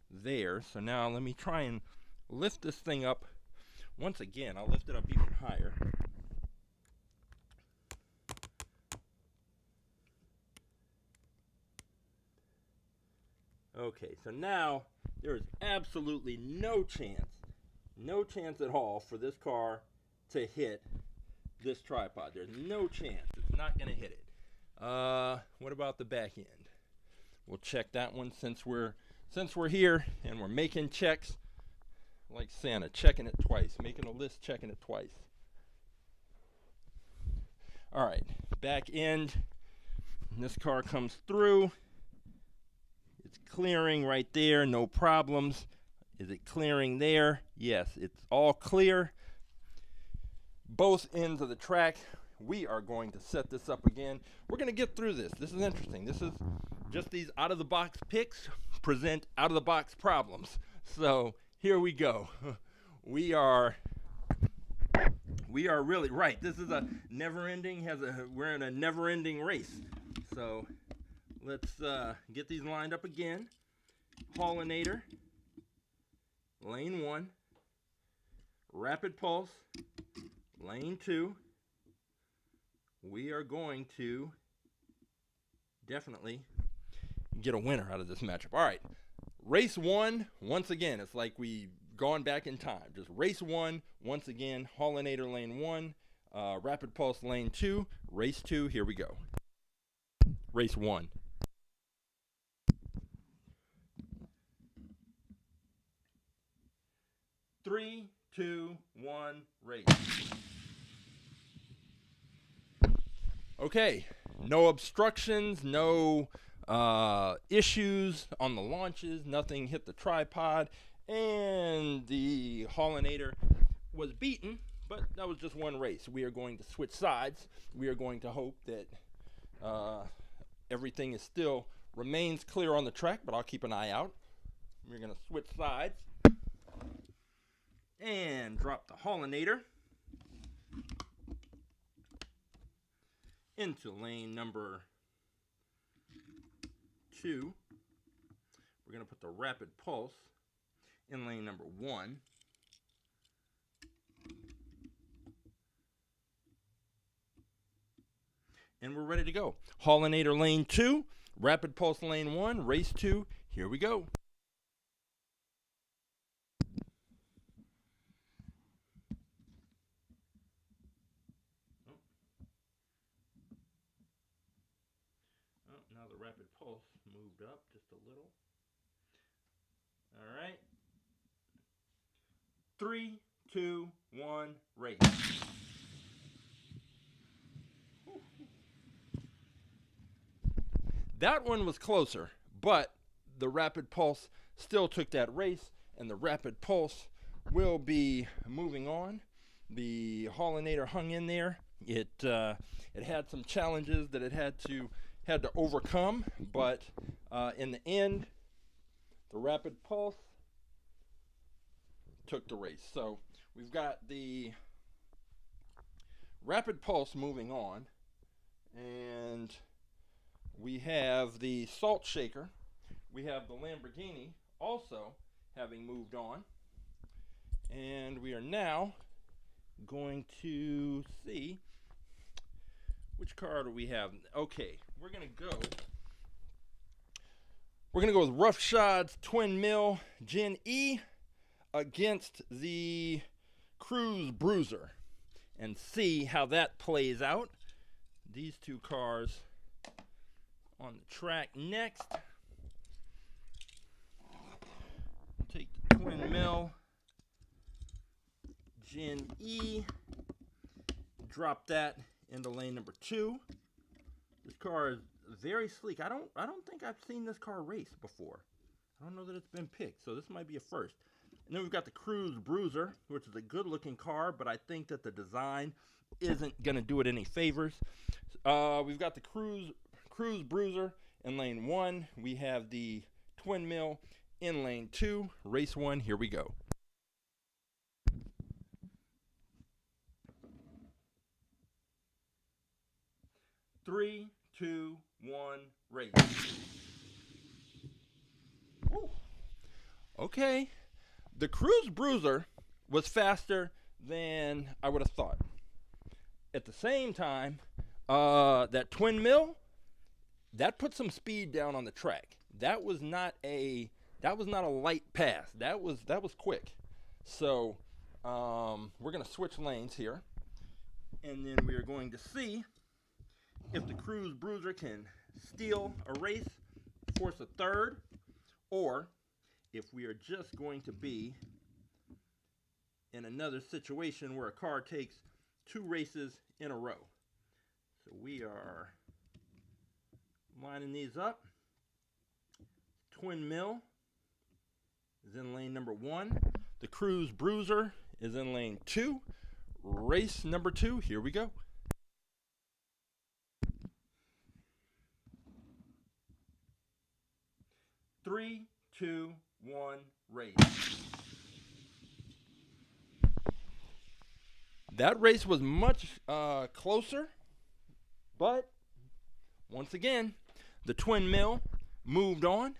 there. So now let me try and lift this thing up once again. I'll lift it up even higher. Okay, so now there is absolutely no chance at all for this car to hit this tripod. There's no chance. It's not going to hit it. What about the back end? We'll check that one since we're here and we're making checks like Santa, checking it twice, making a list, checking it twice. All right, back end. This car comes through. It's clearing right there, no problems. Is it clearing there? Yes, it's all clear. Both ends of the track. We are going to set this up again. We're going to get through this. This is interesting. This is just these out-of-the-box picks present out-of-the-box problems. So here we go. We are really right. This is a never-ending. We're in a never-ending race. So let's get these lined up again. Haulinator, lane 1. Rapid Pulse, lane 2. We are going to definitely get a winner out of this matchup. All right, race 1, once again, it's like we've gone back in time. Just race 1, once again, Haulinator lane 1, Rapid Pulse lane 2, race 2, here we go. Race 1. Three, two, one, race. Okay, no obstructions, no issues on the launches, nothing hit the tripod, and the Haulinator was beaten, but that was just one race. We are going to switch sides. We are going to hope that everything is still remains clear on the track, but I'll keep an eye out. We're going to switch sides and drop the Haulinator into lane number 2. We're going to put the Rapid Pulse in lane number 1. And we're ready to go. Haulinator lane 2, Rapid Pulse lane 1, race 2. Here we go. Now the Rapid Pulse moved up just a little. All right. 3, 2, 1, race. That one was closer, but the Rapid Pulse still took that race, and the Rapid Pulse will be moving on. The Haulinator hung in there. It had some challenges that it had to overcome, but in the end, the Rapid Pulse took the race. So we've got the Rapid Pulse moving on, and we have the Salt Shaker. We have the Lamborghini also having moved on, and we are now going to see which car do we have? Okay, we're gonna go with Roughshod's twin mill Gen E against the Cruise Bruiser and see how that plays out. These two cars on the track next. Take the twin mill Gen E, drop that into lane number 2. This car is very sleek. I don't think I've seen this car race before. I don't know that it's been picked, so this might be a first. And then we've got the Cruise Bruiser, which is a good looking car, but I think that the design isn't going to do it any favors. We've got the Cruise Bruiser in lane 1. We have the twin mill in lane 2. Race 1, here we go. Three, two, one, race. Woo. Okay. The Cruise Bruiser was faster than I would have thought. At the same time, that twin mill, that put some speed down on the track. That was not a light pass. That was quick. So we're gonna switch lanes here, and then we are going to see if the Cruise Bruiser can steal a race, force a third, or if we are just going to be in another situation where a car takes 2 races in a row. So we are lining these up. Twin mill is in lane number 1. The Cruise Bruiser is in lane 2. Race number 2, here we go. Three, two, one, race. That race was much closer, but once again, the twin mill moved on,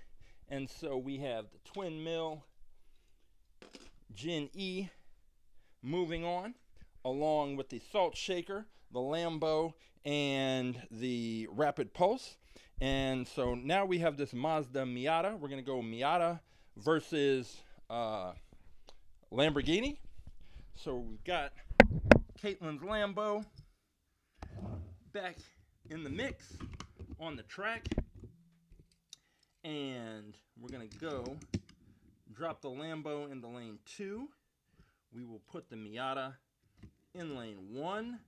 and so we have the twin mill Gen E moving on, along with the Salt Shaker, the Lambo, and the Rapid Pulse. And so now we have this Mazda Miata. We're going to go Miata versus Lamborghini. So we've got Caitlin's Lambo back in the mix on the track. And we're going to go drop the Lambo into lane 2. We will put the Miata in lane 1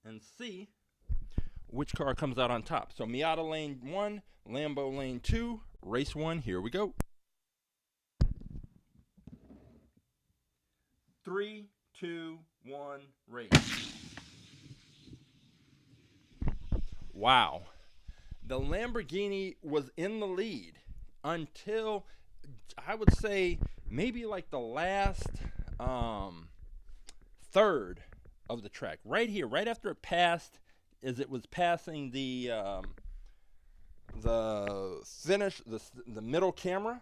and see which car comes out on top. So Miata lane 1, Lambo lane 2, race 1, here we go. 3, 2, 1, race. Wow. The Lamborghini was in the lead until, I would say, maybe like the last third of the track. Right here, right after it passed, as it was passing the finish, the middle camera,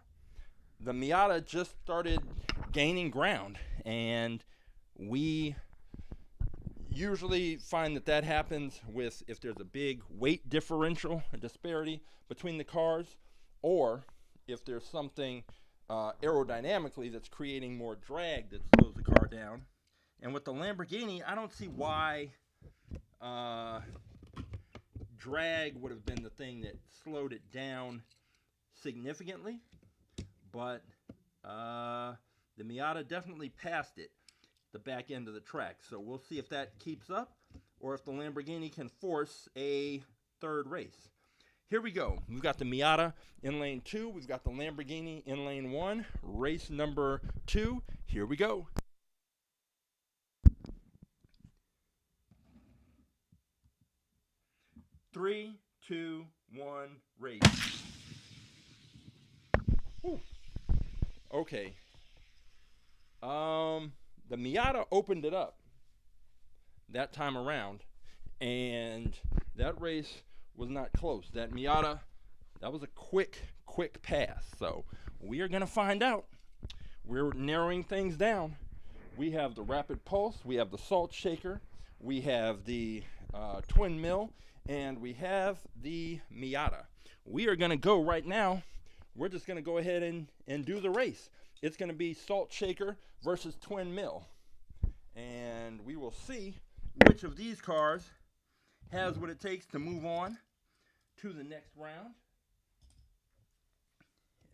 the Miata just started gaining ground, and we usually find that happens with if there's a big weight differential, a disparity between the cars, or if there's something aerodynamically that's creating more drag that slows the car down. And with the Lamborghini, I don't see why drag would have been the thing that slowed it down significantly, but the Miata definitely passed it the back end of the track. So we'll see if that keeps up or if the Lamborghini can force a third race. Here we go. We've got the Miata in lane 2. We've got the Lamborghini in lane 1. Race number 2. Here we go. 3, 2, 1, race. Whew. Okay. The Miata opened it up that time around, and that race was not close. That Miata, that was a quick pass. So we are going to find out. We're narrowing things down. We have the Rapid Pulse. We have the Salt Shaker. We have the twin mill, and we have the Miata. We are going to go right now. We're just going to go ahead and do the race. It's going to be salt shaker versus twin mill, and we will see which of these cars has what it takes to move on to the next round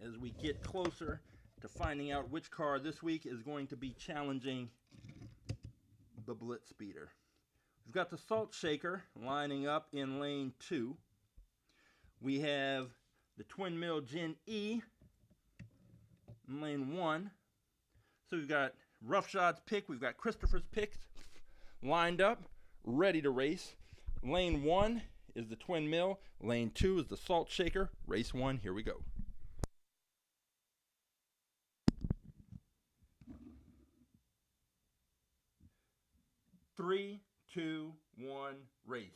as we get closer to finding out which car this week is going to be challenging the BlitzSpeeder. We've got the salt shaker lining up in lane 2. We have the twin mill Gen E in lane 1. So we've got Roughshods pick, we've got Christopher's picks lined up, ready to race. Lane 1 is the twin mill, lane 2 is the salt shaker. Race 1, here we go. Three, two, one, race.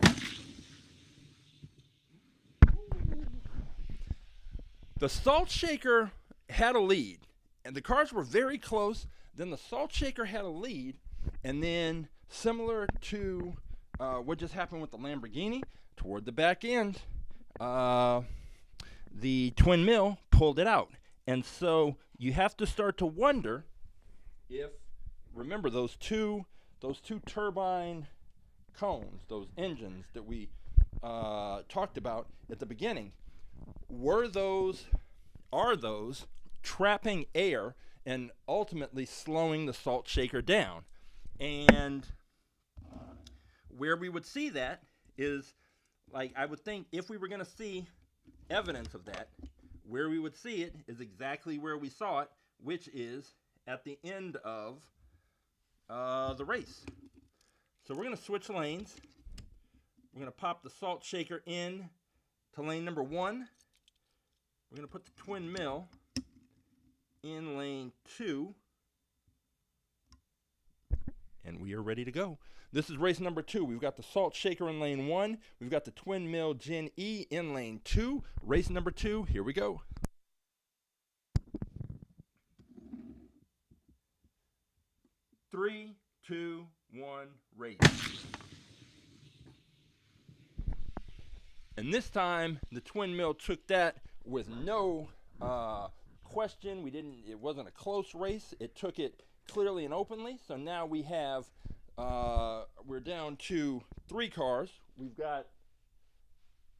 The salt shaker had a lead, and the cars were very close. Then the salt shaker had a lead, and then similar to what just happened with the Lamborghini, toward the back end, the twin mill pulled it out. And so you have to start to wonder if, remember those two turbine cones, those engines that we talked about at the beginning, are those trapping air and ultimately slowing the salt shaker down? And where we would see that is, like, I would think if we were going to see evidence of that, where we would see it is exactly where we saw it, which is at the end of the race. So we're going to switch lanes. We're going to pop the salt shaker in to lane number 1. We're going to put the twin mill in lane 2. And we are ready to go. This is race number 2. We've got the salt shaker in lane 1. We've got the twin mill Gen E in lane 2. Race number 2, here we go. Three, two, one, race. And this time, the twin mill took that with no question. It wasn't a close race. It took it clearly and openly. So now we have, we're down to 3 cars. We've got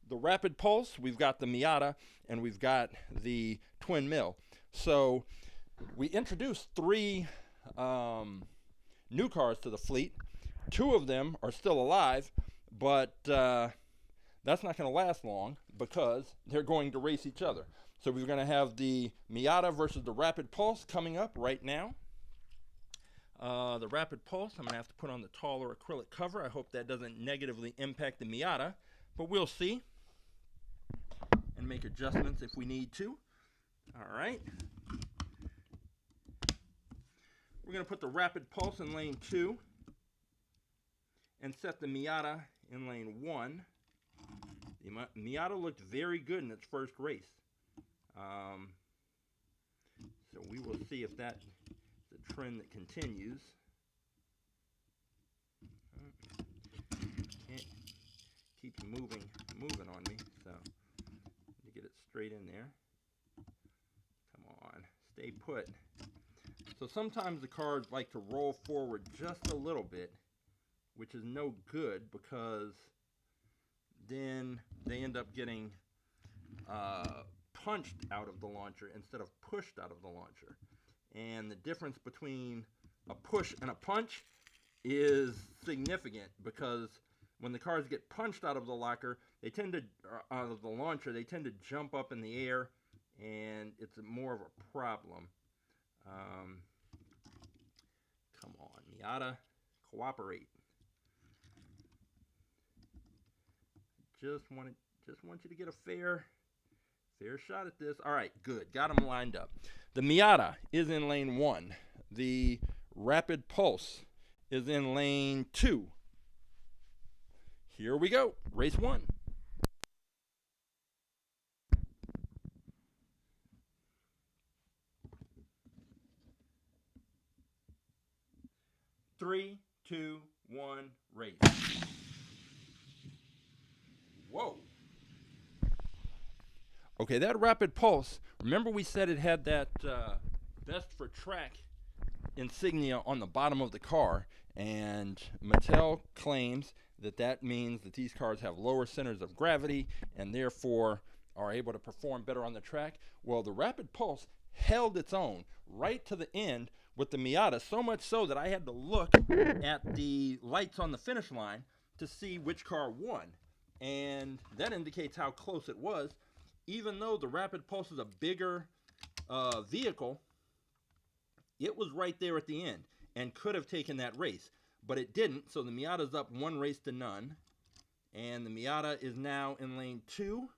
the Rapid Pulse, we've got the Miata, and we've got the twin mill. So we introduced 3 new cars to the fleet. 2 of them are still alive, but that's not going to last long because they're going to race each other. So we're going to have the Miata versus the Rapid Pulse coming up right now. The Rapid Pulse, I'm going to have to put on the taller acrylic cover. I hope that doesn't negatively impact the Miata, but we'll see and make adjustments if we need to. All right. We're going to put the Rapid Pulse in lane 2 and set the Miata in lane 1. The Miata looked very good in its first race. So we will see if that is a trend that continues. It keeps moving on me, so to get it straight in there. Come on, stay put. So sometimes the cars like to roll forward just a little bit, which is no good because then they end up getting punched out of the launcher instead of pushed out of the launcher. And the difference between a push and a punch is significant because when the cars get punched out of the launcher, they tend to jump up in the air, and it's more of a problem. Come on, Miata, cooperate. Just want you to get a fair shot at this. All right, good. Got them lined up. The Miata is in lane 1. The Rapid Pulse is in lane 2. Here we go. Race 1. Three, two, one, race. Whoa. Okay, that rapid pulse, remember we said it had that best for track insignia on the bottom of the car, and Mattel claims that that means that these cars have lower centers of gravity and therefore are able to perform better on the track. Well, the rapid pulse held its own right to the end with the Miata, so much so that I had to look at the lights on the finish line to see which car won, and that indicates how close it was. Even though the rapid pulse is a bigger vehicle, it was right there at the end and could have taken that race, but it didn't. So the Miata's up 1-0, and the Miata is now in lane 2.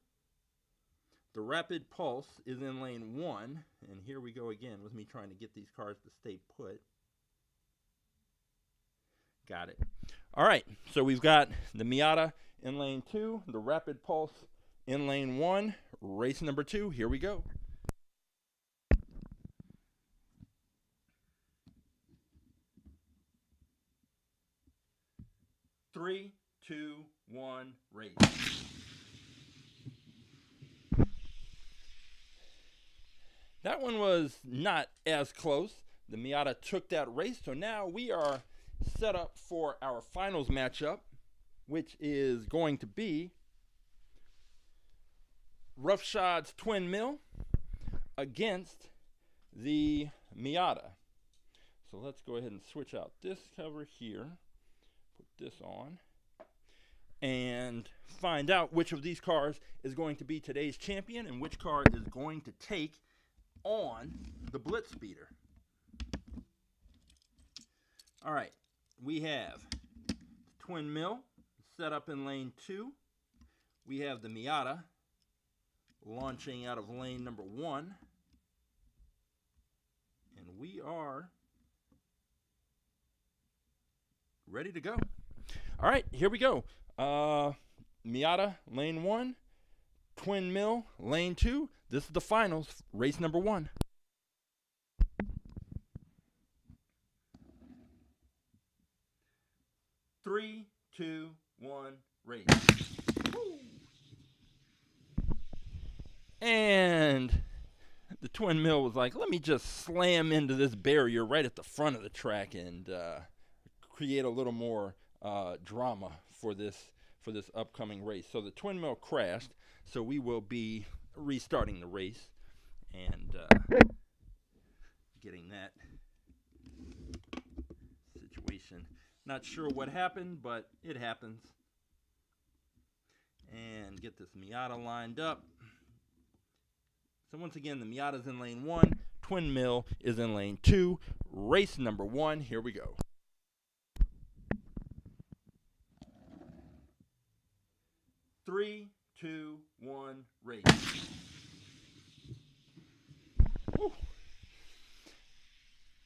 The rapid pulse is in lane 1, and here we go again with me trying to get these cars to stay put. Got it. All right, so we've got the Miata in lane 2, the rapid pulse in lane 1, race number 2. Here we go. Three, two, one, race. That one was not as close. The Miata took that race, so now we are set up for our finals matchup, which is going to be Roughshods Twin Mill against the Miata. So let's go ahead and switch out this cover here, put this on, and find out which of these cars is going to be today's champion and which car is going to take on the BlitzSpeeder. All right, we have the Twin Mill set up in lane 2. We have the Miata launching out of lane number 1, and we are ready to go. All right, here we go. Miata lane 1, Twin Mill lane 2. This is the finals, race number 1. Three, two, one, race. Woo. And the Twin Mill was like, let me just slam into this barrier right at the front of the track and create a little more drama for this upcoming race. So the Twin Mill crashed, so we will be restarting the race and getting that situation. Not sure what happened, but it happens. And get this Miata lined up. So once again, the Miata's in lane 1, Twin Mill is in lane 2. Race number 1, here we go. Three, two, one, race. Woo.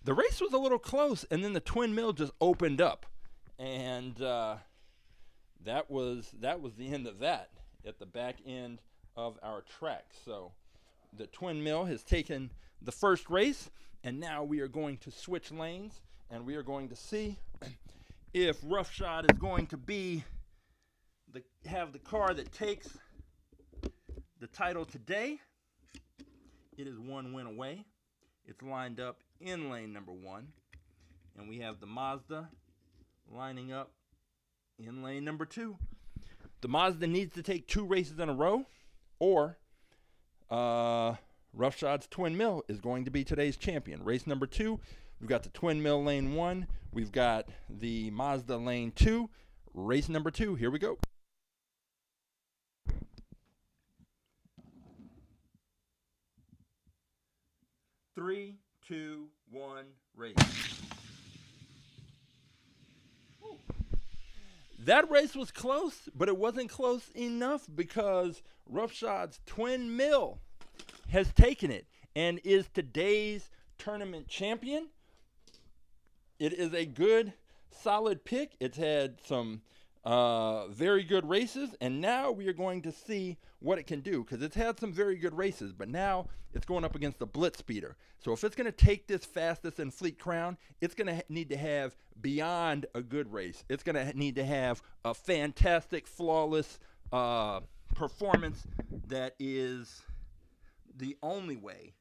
The race was a little close, and then the Twin Mill just opened up, and that was the end of that at the back end of our track. So the Twin Mill has taken the first race, and now we are going to switch lanes, and we are going to see if Roughshod is going to be have the car that takes the title today. It is one win away. It's lined up in lane number 1, and we have the Mazda lining up in lane number 2. The Mazda needs to take 2 races in a row, or Roughshod's Twin Mill is going to be today's champion. Race number 2, we've got the Twin Mill lane 1, we've got the Mazda lane 2. Race number 2, here we go. Three, two, one, race. Ooh. That race was close, but it wasn't close enough because Roughshod's Twin Mill has taken it and is today's tournament champion. It is a good, solid pick. It's had some very good races, and now we are going to see what it can do, because it's had some very good races, but now it's going up against the BlitzSpeeder. So if it's going to take this fastest and fleet crown, it's going to need to have beyond a good race. It's going to need to have a fantastic, flawless performance that is the only way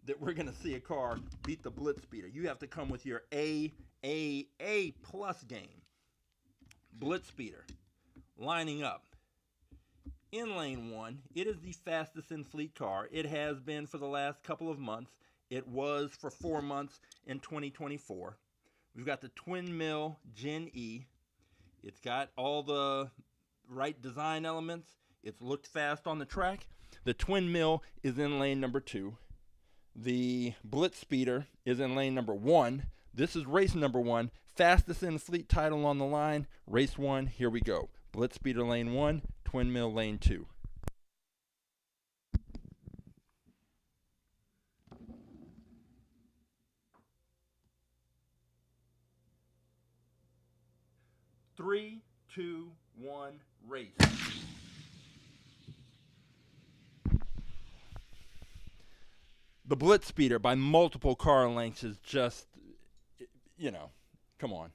that we're going to see a car beat the BlitzSpeeder. You have to come with your A plus game. BlitzSpeeder lining up in lane 1. It is the fastest in fleet car. It has been for the last couple of months. It was for 4 months in 2024. We've got the twin mill Gen E. It's got all the right design elements. It's looked fast on the track. The twin mill is in lane number 2. The BlitzSpeeder is in lane number 1. This is race number 1. Fastest in fleet title on the line. Race 1. Here we go. BlitzSpeeder lane 1. Twin mill lane 2. Three, two, one, race. The BlitzSpeeder by multiple car lengths is just, come on.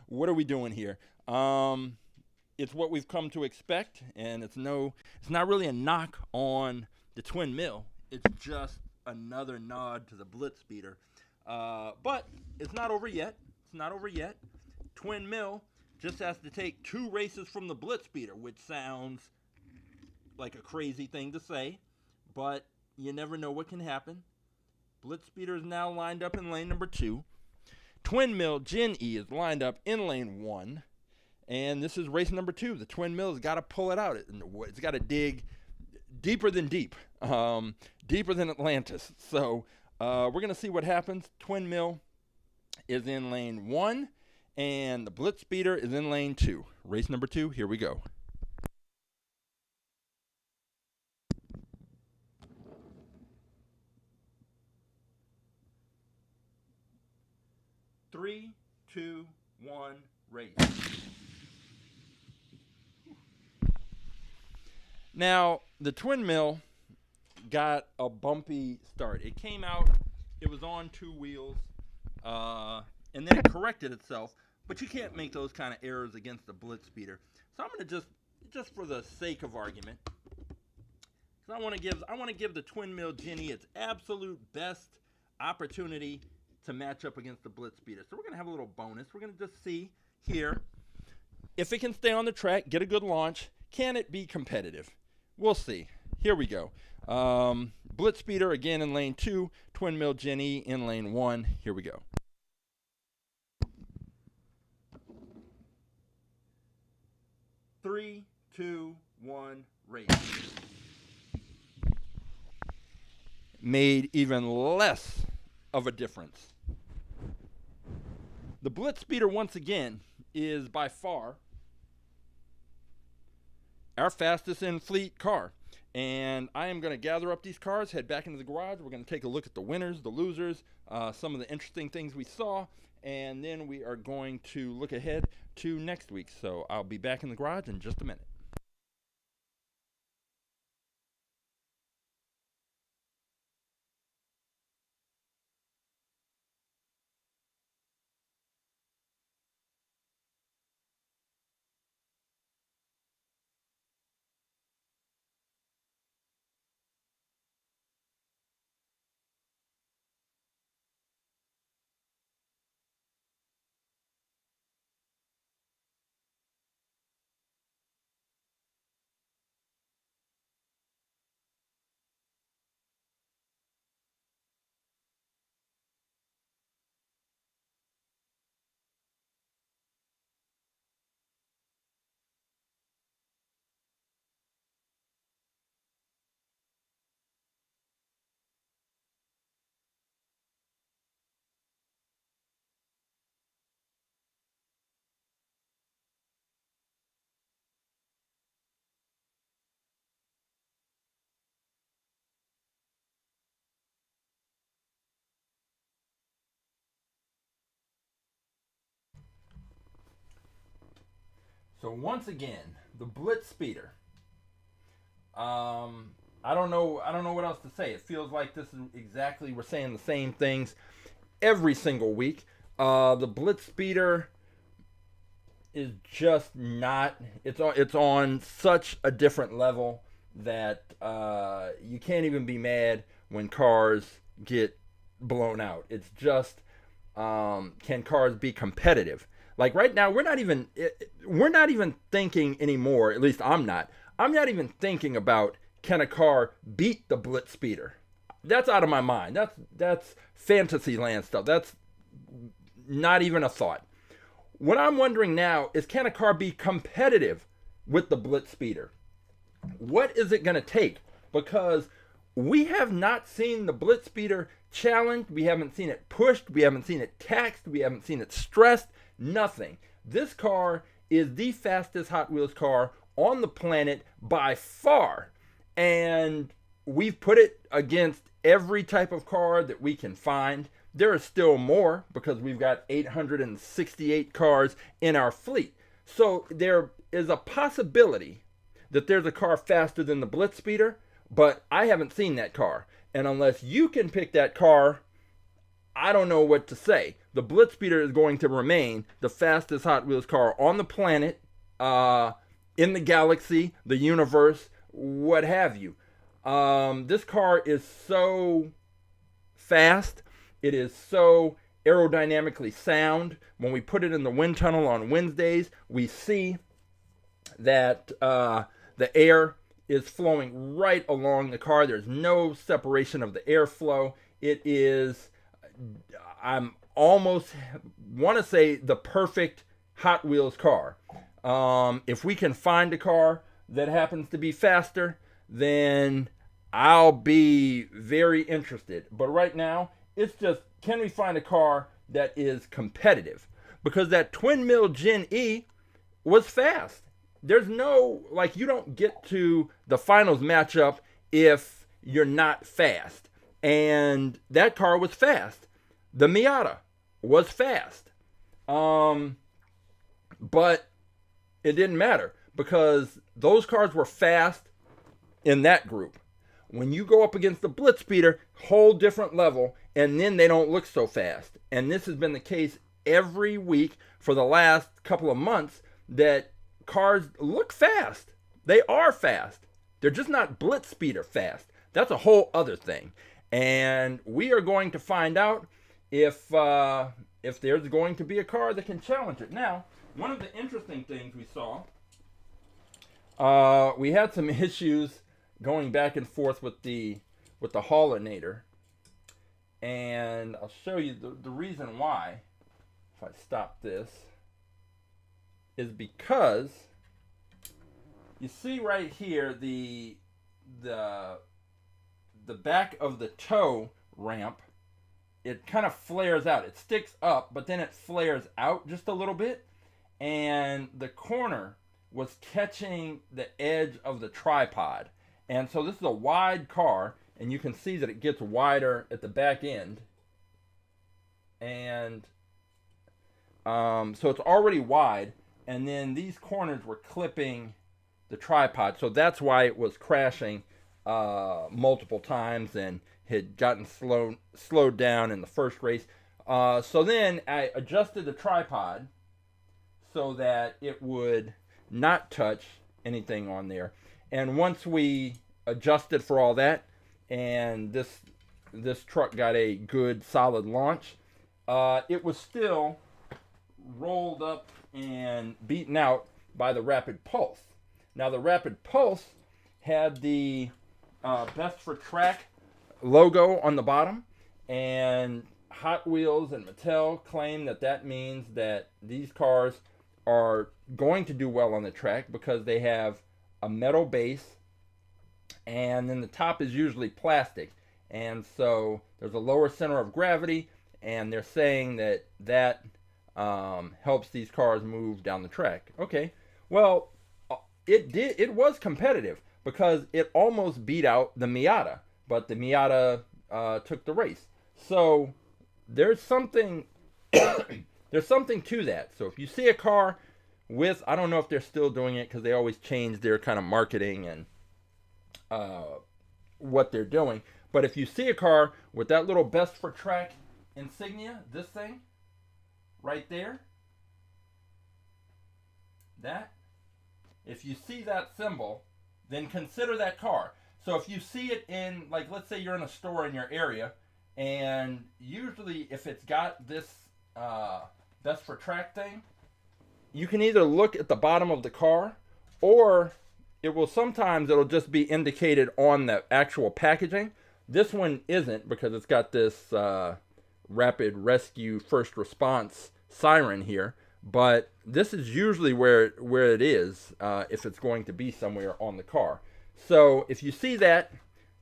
What are we doing here? It's what we've come to expect, and it's not really a knock on the twin mill. It's just another nod to the BlitzSpeeder. But it's not over yet. Twin mill just has to take 2 races from the BlitzSpeeder, which sounds like a crazy thing to say, but you never know what can happen. BlitzSpeeder is now lined up in lane number 2. Twin mill Gen E is lined up in lane 1. And this is race number 2. The twin mill has got to pull it out. It's got to dig deeper than deep, deeper than Atlantis. So we're going to see what happens. Twin mill is in lane 1, and the BlitzSpeeder is in lane 2. Race number 2, here we go. Three, two, one, race. Now, the twin mill got a bumpy start. It came out, it was on 2 wheels, and then it corrected itself. But you can't make those kind of errors against the BlitzSpeeder. So I'm going to just for the sake of argument, because I want to give the twin mill Gen E its absolute best opportunity to match up against the BlitzSpeeder. So we're going to have a little bonus. We're going to just see here if it can stay on the track, get a good launch. Can it be competitive? We'll see. Here we go. BlitzSpeeder again in lane 2. Twin mill Gen E in lane 1. Here we go. Three, two, one, race. Made even less of a difference. The BlitzSpeeder, once again, is by far our fastest in fleet car. And I am going to gather up these cars, head back into the garage. We're going to take a look at the winners, the losers, some of the interesting things we saw, and then we are going to look ahead to next week. So I'll be back in the garage in just a minute. So once again, the BlitzSpeeder. I don't know what else to say. It feels like this is exactly, we're saying the same things every single week. The BlitzSpeeder is just not. It's on such a different level that you can't even be mad when cars get blown out. It's just, can cars be competitive? Like right now, we're not even thinking anymore. At least I'm not. I'm not even thinking about, can a car beat the BlitzSpeeder? That's out of my mind. That's fantasy land stuff. That's not even a thought. What I'm wondering now is, can a car be competitive with the BlitzSpeeder? What is it going to take? Because we have not seen the BlitzSpeeder challenged. We haven't seen it pushed. We haven't seen it taxed. We haven't seen it stressed. Nothing. This car is the fastest Hot Wheels car on the planet by far. And we've put it against every type of car that we can find. There are still more because we've got 868 cars in our fleet. So there is a possibility that there's a car faster than the BlitzSpeeder, but I haven't seen that car. And unless you can pick that car, I don't know what to say. The BlitzSpeeder is going to remain the fastest Hot Wheels car on the planet, in the galaxy, the universe, what have you. This car is so fast. It is so aerodynamically sound. When we put it in the wind tunnel on Wednesdays, we see that the air is flowing right along the car. There's no separation of the airflow. It is, I'm almost want to say, the perfect Hot Wheels car. If we can find a car that happens to be faster, then I'll be very interested. But right now, it's just, can we find a car that is competitive? Because that twin mill Gen E was fast. There's no, like, you don't get to the finals matchup if you're not fast. And that car was fast. The Miata was fast. But it didn't matter because those cars were fast in that group. When you go up against the BlitzSpeeder, whole different level, and then they don't look so fast. And this has been the case every week for the last couple of months, that cars look fast. They are fast. They're just not BlitzSpeeder fast. That's a whole other thing. And we are going to find out if there's going to be a car that can challenge it. Now, one of the interesting things we saw, we had some issues going back and forth with the Haulinator, and I'll show you the reason why. If I stop this, is because you see right here the back of the toe ramp. It kind of flares out. It sticks up, but then it flares out just a little bit, and the corner was catching the edge of the tripod. And so this is a wide car, and you can see that it gets wider at the back end. And so it's already wide, and then these corners were clipping the tripod. So that's why it was crashing multiple times and had gotten slowed down in the first race. So then I adjusted the tripod so that it would not touch anything on there. And once we adjusted for all that, and this truck got a good solid launch, it was still rolled up and beaten out by the Rapid Pulse. Now the Rapid Pulse had the Best for Track logo on the bottom, and Hot Wheels and Mattel claim that means that these cars are going to do well on the track because they have a metal base, and then the top is usually plastic, and so there's a lower center of gravity, and they're saying that helps these cars move down the track. Okay, well, it was competitive because it almost beat out the Miata, but the Miata took the race. So there's something there's something to that. So if you see a car with, I don't know if they're still doing it because they always change their kind of marketing and what they're doing. But if you see a car with that little Best for Track insignia, this thing right there, that, if you see that symbol, then consider that car. So if you see it in, like, let's say you're in a store in your area, and usually if it's got this best for track thing, you can either look at the bottom of the car, or it'll just be indicated on the actual packaging. This one isn't, because it's got this rapid rescue first response siren here. But this is usually where it is, if it's going to be somewhere on the car. So if you see that,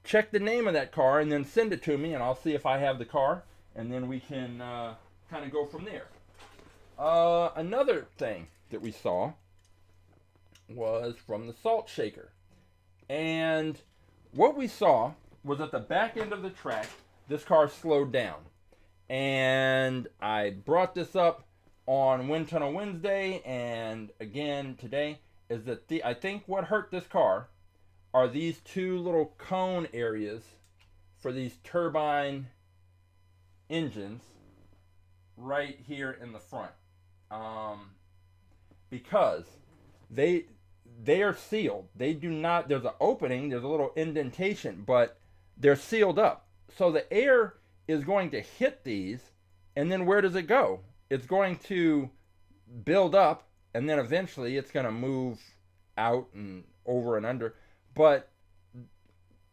check the name of that car and then send it to me, and I'll see if I have the car, and then we can kind of go from there. Another thing that we saw was from the salt shaker. And what we saw was at the back end of the track, this car slowed down. And I brought this up on Wind Tunnel Wednesday, and again today, is that I think what hurt this car are these two little cone areas for these turbine engines right here in the front, because they are sealed. They do not, there's an opening, there's a little indentation, but they're sealed up. So the air is going to hit these, and then where does it go? It's going to build up, and then eventually it's going to move out and over and under. But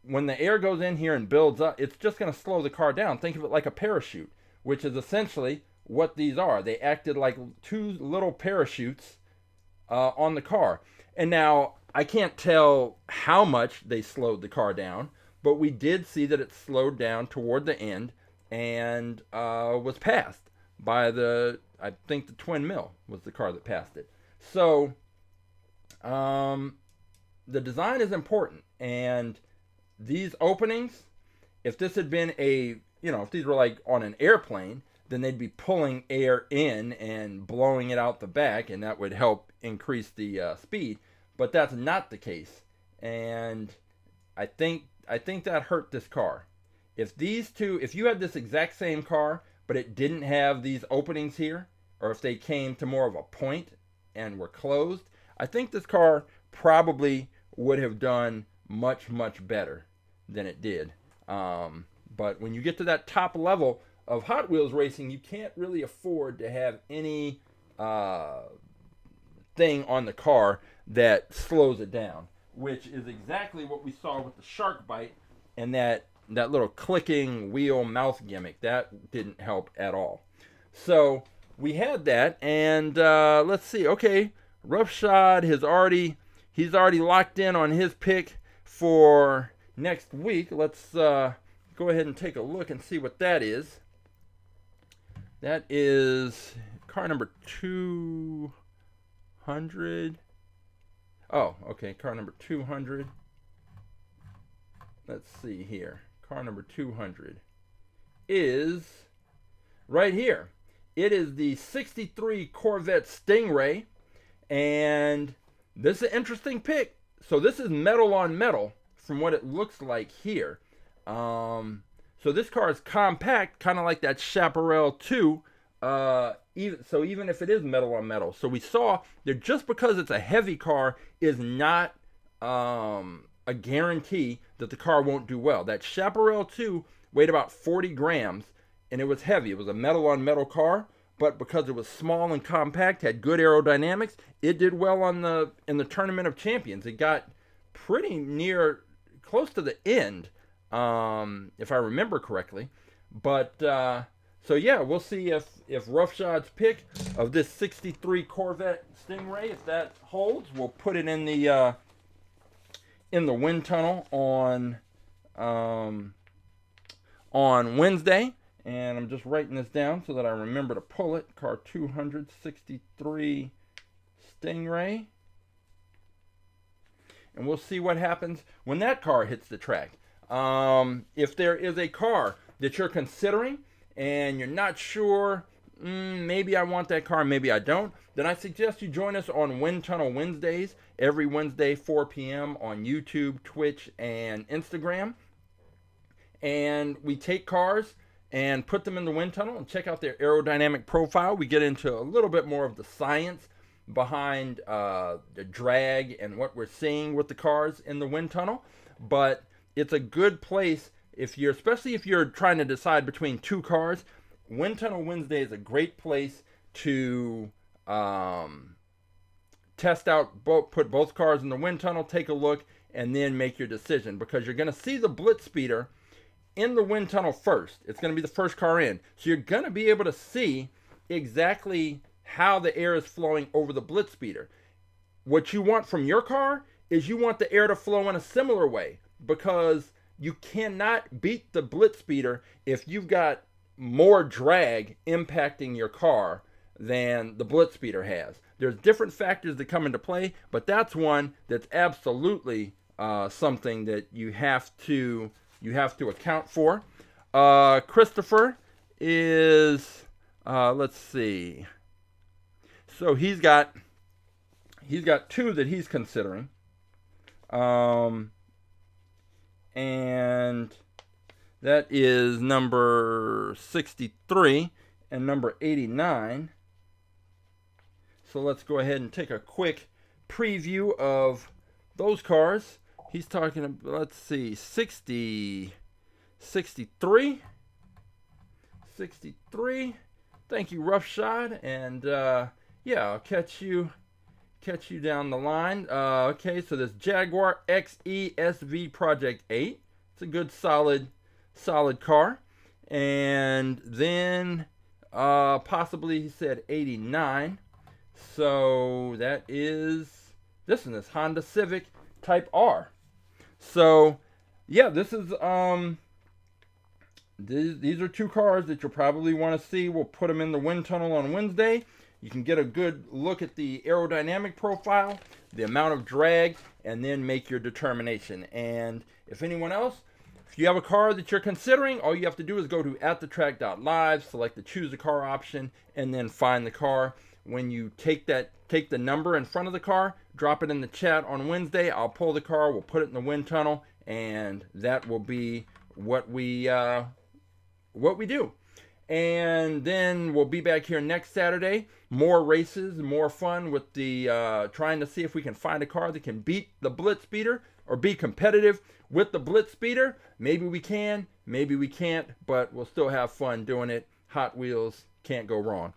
when the air goes in here and builds up, it's just going to slow the car down. Think of it like a parachute, which is essentially what these are. They acted like two little parachutes on the car. And now, I can't tell how much they slowed the car down, but we did see that it slowed down toward the end and was passed by I think the Twin Mill was the car that passed it. So the design is important, and these openings, if this had been if these were like on an airplane, then they'd be pulling air in and blowing it out the back, and that would help increase the speed. But that's not the case, and I think that hurt this car. If you had this exact same car, but it didn't have these openings here, or if they came to more of a point and were closed, I think this car probably would have done much, much better than it did. But when you get to that top level of Hot Wheels racing, you can't really afford to have any thing on the car that slows it down, which is exactly what we saw with the shark bite and that little clicking wheel mouth gimmick. That didn't help at all. So we had that, and let's see. Okay, Roughshod he's already locked in on his pick for next week. Let's go ahead and take a look and see what that is. That is car number 200. Oh, okay, car number 200. Let's see here. Car number 200 is right here. It is the 63 Corvette Stingray, and this is an interesting pick. So this is metal on metal from what it looks like here. So this car is compact, kind of like that Chaparral 2. Even if it is metal on metal. So we saw that just because it's a heavy car is not a guarantee that the car won't do well. That Chaparral 2 weighed about 40 grams, and it was heavy. It was a metal on metal car, but because it was small and compact, had good aerodynamics, it did well in the Tournament of Champions. It got pretty near, close to the end, if I remember correctly. But so yeah, we'll see if Roughshod's pick of this 63 Corvette Stingray, if that holds. We'll put it in the wind tunnel on Wednesday, and I'm just writing this down so that I remember to pull it. Car 263 Stingray, and we'll see what happens when that car hits the track. If there is a car that you're considering and you're not sure, maybe I want that car, maybe I don't, then I suggest you join us on Wind Tunnel Wednesdays, every Wednesday, 4 p.m. on YouTube, Twitch, and Instagram. And we take cars and put them in the wind tunnel and check out their aerodynamic profile. We get into a little bit more of the science behind the drag and what we're seeing with the cars in the wind tunnel, but it's a good place especially if you're trying to decide between two cars. Wind Tunnel Wednesday is a great place to test out, put both cars in the wind tunnel, take a look, and then make your decision, because you're going to see the BlitzSpeeder in the wind tunnel first. It's going to be the first car in. So you're going to be able to see exactly how the air is flowing over the BlitzSpeeder. What you want from your car is you want the air to flow in a similar way, because you cannot beat the BlitzSpeeder if you've got more drag impacting your car than the BlitzSpeeder has. There's different factors that come into play, but that's one that's absolutely something that you have to account for. Christopher is let's see. So he's got two that he's considering, and that is number 63 and number 89. So let's go ahead and take a quick preview of those cars. He's talking about, let's see, 63. Thank you, Roughshod. And yeah, I'll catch you down the line. Okay, so this Jaguar XE SV Project 8. It's a good solid car. And then possibly he said 89. So that is this one, this Honda Civic Type R. So yeah, this is these are two cars that you'll probably want to see. We'll put them in the wind tunnel on Wednesday. You can get a good look at the aerodynamic profile, the amount of drag, and then make your determination. And if anyone else, if you have a car that you're considering, all you have to do is go to AtTheTrack.live, select the choose a car option, and then find the car. When you take the number in front of the car, drop it in the chat on Wednesday. I'll pull the car, we'll put it in the wind tunnel, and that will be what we do. And then we'll be back here next Saturday. More races, more fun with the trying to see if we can find a car that can beat the BlitzSpeeder or be competitive with the BlitzSpeeder. Maybe we can, maybe we can't, but we'll still have fun doing it. Hot Wheels, can't go wrong.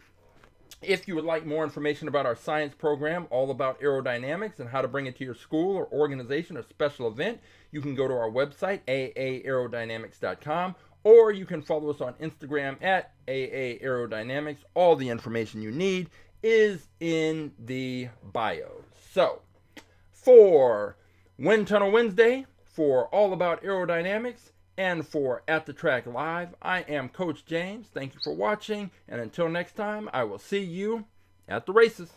If you would like more information about our science program, all about aerodynamics and how to bring it to your school or organization or special event, you can go to our website, aaAerodynamics.com, or you can follow us on Instagram at aaAerodynamics. All the information you need is in the bio. So, for Wind Tunnel Wednesday, for All About Aerodynamics, and for At The Track Live, I am Coach James. Thank you for watching, and until next time, I will see you at the races.